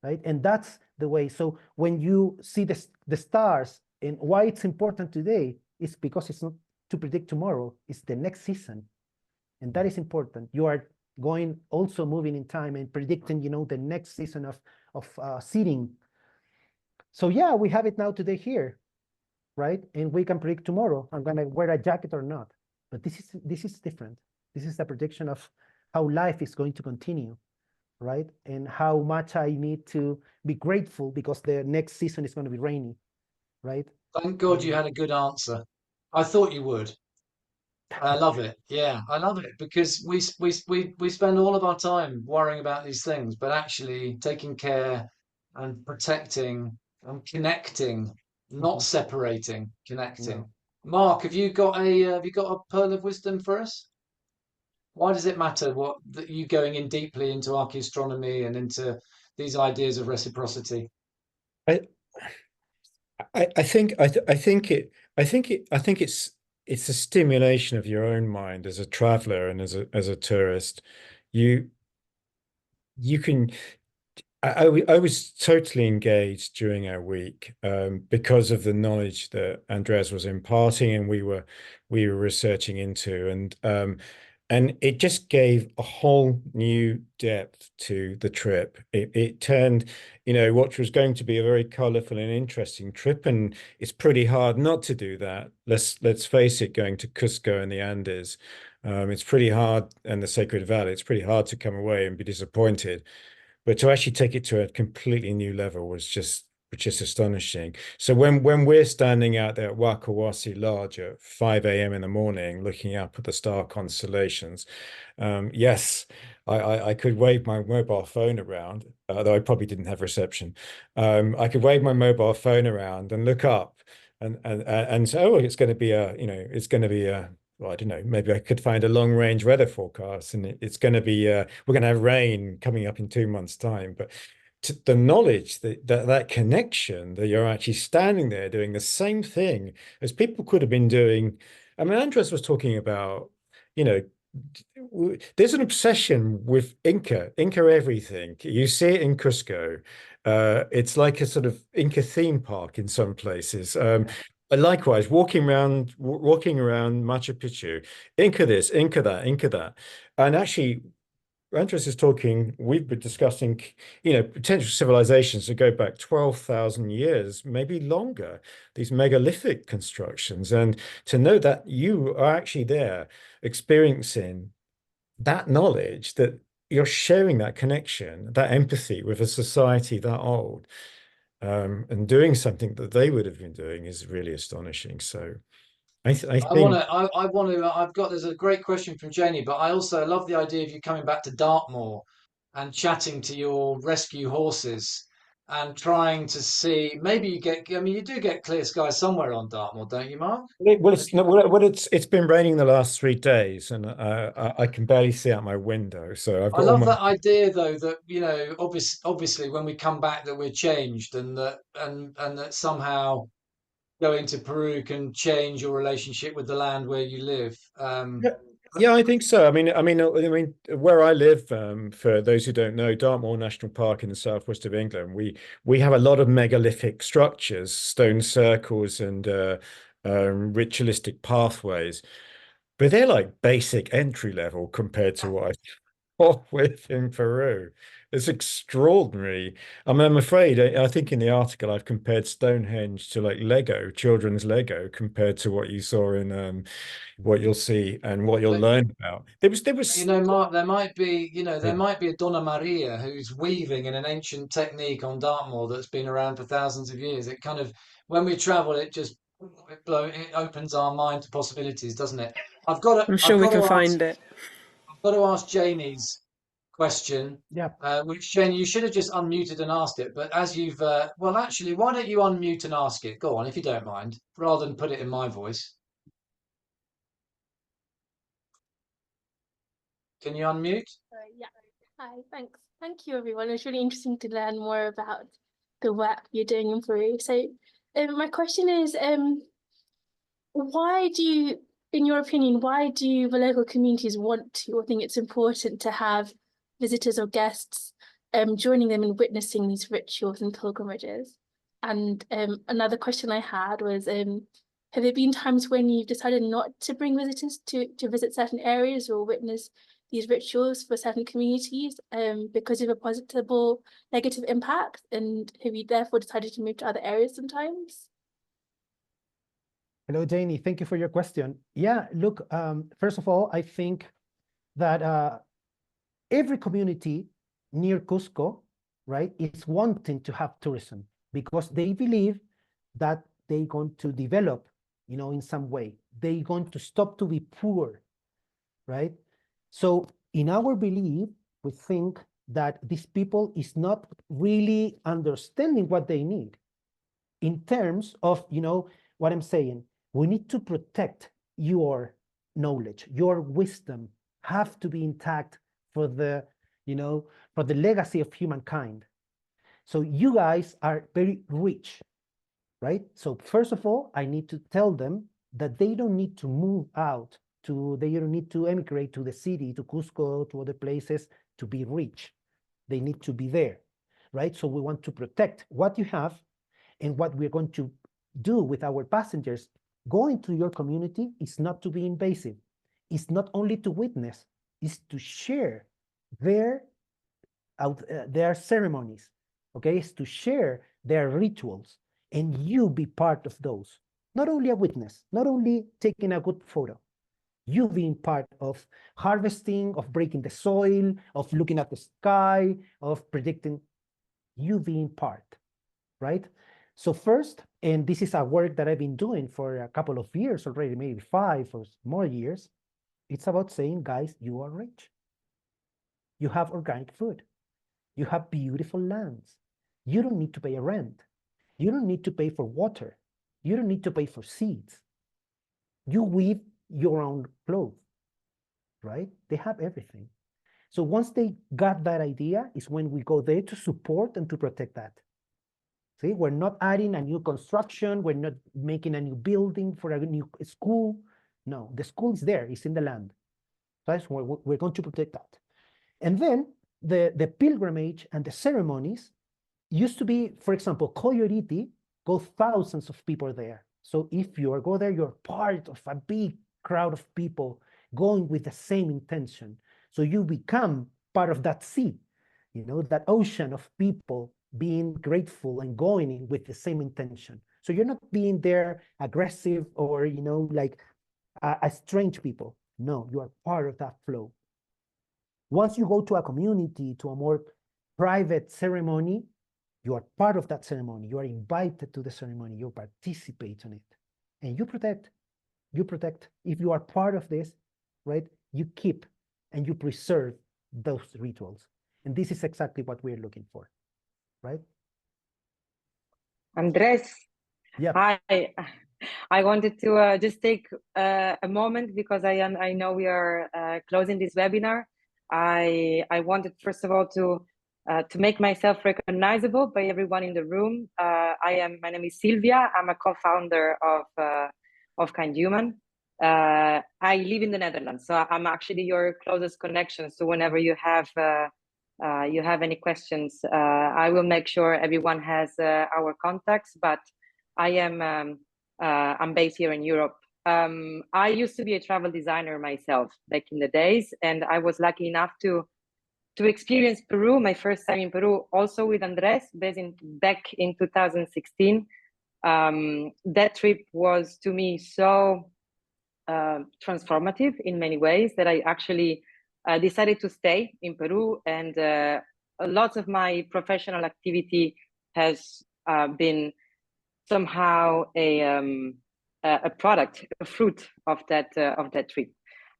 S2: right? And that's the way. So when you see the stars and why it's important today, is because it's not to predict tomorrow, it's the next season. And that is important. You are going also moving in time and predicting, the next season of seeding. So yeah, we have it now today here, right? And we can predict tomorrow, I'm gonna wear a jacket or not. But this is different. This is the prediction of how life is going to continue, right? And how much I need to be grateful because the next season is going to be rainy, right?
S1: Thank God you had a good answer. I thought you would. I love it. Yeah, I love it because we spend all of our time worrying about these things, but actually taking care and protecting and connecting, not separating, connecting.
S2: No.
S1: Mark, have you got a pearl of wisdom for us? Why does it matter that you going in deeply into archaeastronomy and into these ideas of reciprocity?
S3: I I think it's a stimulation of your own mind as a traveler and as a tourist. You can I was totally engaged during our week because of the knowledge that Andres was imparting and we were researching into, and it just gave a whole new depth to the trip. It turned, what was going to be a very colorful and interesting trip, and it's pretty hard not to do that. Let's face it, going to Cusco and the Andes, it's pretty hard, and the Sacred Valley, it's pretty hard to come away and be disappointed. But to actually take it to a completely new level was just astonishing. So when we're standing out there at Wakawasi Lodge at 5 a.m. in the morning, looking up at the star constellations, yes, I could wave my mobile phone around, though I probably didn't have reception. I could wave my mobile phone around and look up and say, oh, it's going to be it's going to be a well, I don't know, maybe I could find a long range weather forecast and it's going to be, we're going to have rain coming up in 2 months' time. But the knowledge that connection, that you're actually standing there doing the same thing as people could have been doing. I mean, Andres was talking about, you know, there's an obsession with Inca everything. You see it in Cusco. It's like a sort of Inca theme park in some places. Likewise, walking around Machu Picchu, Inca this, Inca that, Inca that. And actually, Andres is talking, we've been discussing, you know, potential civilizations that go back 12,000 years, maybe longer, these megalithic constructions. And to know that you are actually there experiencing that knowledge, that you're sharing that connection, that empathy with a society that old, and doing something that they would have been doing is really astonishing. So I think
S1: There's a great question from Janie, but I also love the idea of you coming back to Dartmoor and chatting to your rescue horses and trying to see, maybe I mean, you do get clear skies somewhere on Dartmoor, don't you, Mark?
S3: well, it's not, well, it's been raining the last 3 days, and I can barely see out my window. So I've
S1: I
S3: got all
S1: love
S3: my
S1: that idea though that obviously when we come back that we're changed and that somehow going to Peru can change your relationship with the land where you live.
S3: Yeah, yeah, I think so. I mean, where I live, for those who don't know, Dartmoor National Park in the southwest of England, we have a lot of megalithic structures, stone circles, and ritualistic pathways, but they're like basic entry level compared to what I off with in Peru. It's extraordinary. I mean, I'm afraid, I think in the article I've compared Stonehenge to like Lego, children's Lego, compared to what you saw in what you'll see and what you'll
S1: But
S3: learn about. There was
S1: Mark, there
S3: yeah.
S1: might be a Donna Maria who's weaving in an ancient technique on Dartmoor that's been around for thousands of years. It kind of, when we travel, it opens our mind to possibilities, doesn't it?
S4: I'm sure we can find it.
S1: I've got to ask Jamie's question,
S2: Yeah.
S1: which Jamie, you should have just unmuted and asked it. But as well, actually, why don't you unmute and ask it? Go on, if you don't mind, rather than put it in my voice. Can you unmute?
S5: Yeah. Hi, thanks. Thank you, everyone. It's really interesting to learn more about the work you're doing in Peru. So, my question is, in your opinion, why do the local communities want to or think it's important to have visitors or guests joining them in witnessing these rituals and pilgrimages? And another question I had was, have there been times when you've decided not to bring visitors to visit certain areas or witness these rituals for certain communities because of a positive or negative impact? And have you therefore decided to move to other areas sometimes?
S2: Hello, Janie. Thank you for your question. Yeah, look, first of all, I think that every community near Cusco, right, is wanting to have tourism because they believe that they're going to develop, in some way. They're going to stop to be poor, right? So in our belief, we think that these people is not really understanding what they need in terms of, what I'm saying. We need to protect your knowledge, your wisdom have to be intact for the, for the legacy of humankind. So you guys are very rich, right? So first of all, I need to tell them that they don't need to move out they don't need to emigrate to the city, to Cusco, to other places to be rich. They need to be there, right? So we want to protect what you have, and what we're going to do with our passengers going to your community is not to be invasive. It's not only to witness, it's to share their ceremonies, okay? It's to share their rituals, and you be part of those. Not only a witness, not only taking a good photo, you being part of harvesting, of breaking the soil, of looking at the sky, of predicting, you being part, right? So first, and this is a work that I've been doing for a couple of years already, maybe 5 or more years, it's about saying, guys, you are rich. You have organic food. You have beautiful lands. You don't need to pay a rent. You don't need to pay for water. You don't need to pay for seeds. You weave your own clothes, right? They have everything. So once they got that idea is when we go there to support and to protect that. See, we're not adding a new construction. We're not making a new building for a new school. No, the school is there. It's in the land. That's where we're going to protect that. And then the pilgrimage and the ceremonies used to be, for example, Coyoriti, go thousands of people there. So if you go there, you're part of a big crowd of people going with the same intention. So you become part of that sea, that ocean of people being grateful and going in with the same intention. So you're not being there aggressive or, like a strange people. No, you are part of that flow. Once you go to a community, to a more private ceremony, you are part of that ceremony. You are invited to the ceremony. You participate in it. And you protect. If you are part of this, right, you keep and you preserve those rituals. And this is exactly what we're looking for, right?
S6: Andres,
S2: yeah.
S6: I wanted to just take a moment because I know we are closing this webinar. I wanted, first of all, to make myself recognizable by everyone in the room. My name is Silvia. I'm a co-founder of Kind Human. I live in the Netherlands, so I'm actually your closest connection. So whenever you have any questions, I will make sure everyone has our contacts. But I'm based here in Europe. I used to be a travel designer myself back in the days, and I was lucky enough to experience Peru, my first time in Peru, also with Andres, back in 2016. That trip was to me so transformative in many ways that I actually decided to stay in Peru, and lots of my professional activity has been somehow a product, a fruit of that trip.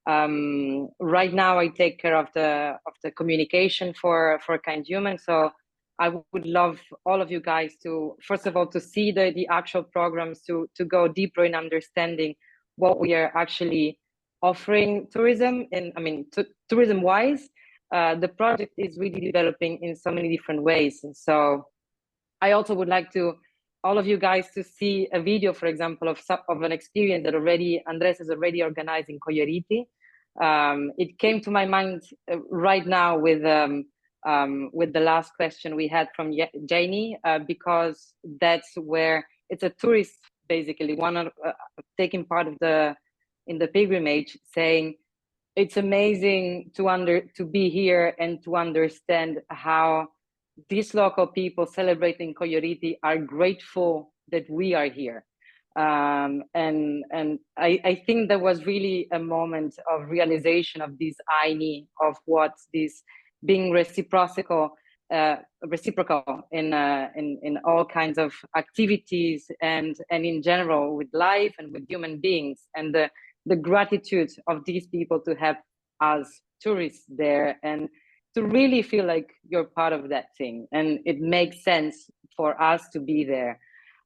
S6: Right now, I take care of the communication for Kind Human. So I would love all of you guys to, first of all, to see the actual programs, to go deeper in understanding what we are actually offering tourism. And I mean, tourism-wise, the project is really developing in so many different ways. And so I also would like all of you guys to see a video, for example, of an experience that Andres is already organizing Coyoriti. It came to my mind right now with the last question we had from Janie, because that's where it's a tourist, basically, taking part in the pilgrimage, saying it's amazing to be here and to understand how these local people celebrating Coyoriti are grateful that we are here. And I think there was really a moment of realization of this irony of what this being reciprocal in all kinds of activities and in general with life and with human beings, and the gratitude of these people to have us tourists there and to really feel like you're part of that thing, and it makes sense for us to be there.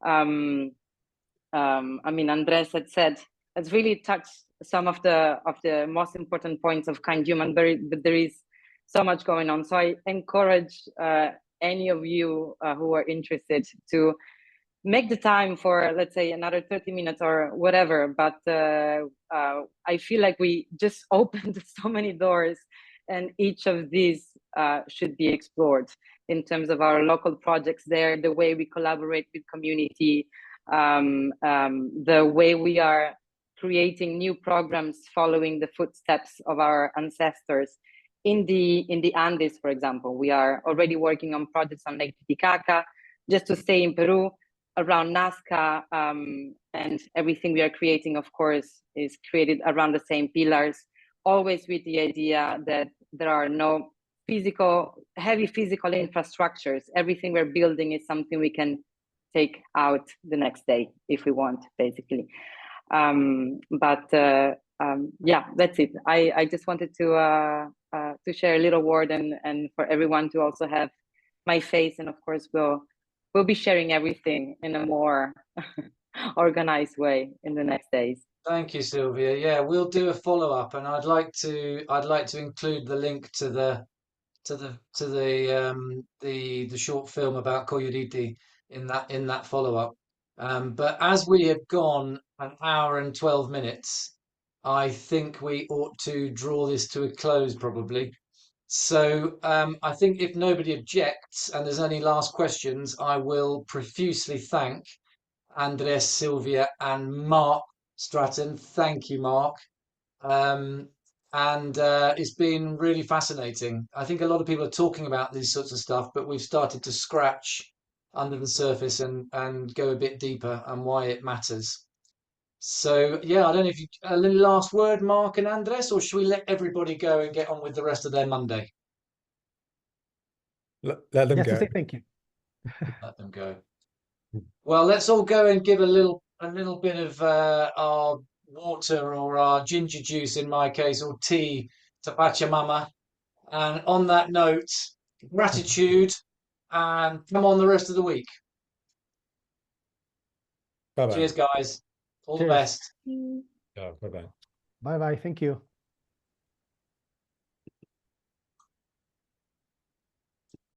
S6: I mean, Andres had said has really touched some of the most important points of Kind Human, but there is so much going on. So I encourage any of you who are interested to make the time for, let's say, another 30 minutes or whatever. But I feel like we just opened so many doors, and each of these should be explored in terms of our local projects there, the way we collaborate with community, the way we are creating new programs following the footsteps of our ancestors. In the Andes, for example, we are already working on projects on Lake Titicaca, just to stay in Peru, around Nazca, and everything we are creating, of course, is created around the same pillars, always with the idea that there are no heavy physical infrastructures. Everything we're building is something we can take out the next day if we want, basically. Yeah, that's it. I just wanted to share a little word and for everyone to also have my face, and of course we'll be sharing everything in a more organized way in the next days.
S1: Thank you, Sylvia. Yeah, we'll do a follow-up, and I'd like to include the link to the short film about Coyuriti in that follow-up. But as we have gone an hour and 12 minutes, I think we ought to draw this to a close probably. So I think if nobody objects and there's any last questions, I will profusely thank Andres, Sylvia, and Mark Stratton. Thank you, Mark. Um, and it's been really fascinating. I think a lot of people are talking about these sorts of stuff, but we've started to scratch under the surface and go a bit deeper and why it matters. So yeah, I don't know if you a little last word, Mark and Andres, or should we let everybody go and get on with the rest of their Monday?
S3: Let them
S2: Just to
S3: go.
S2: say thank you.
S1: Let them go. Well, let's all go and give a little bit of our water or our ginger juice, in my case, or tea to Pachamama. And on that note, gratitude and come on the rest of the week.
S3: Bye-bye.
S1: Cheers, guys. All the
S2: Cheers.
S1: best.
S3: Yeah, bye-bye.
S2: Bye bye. Thank you.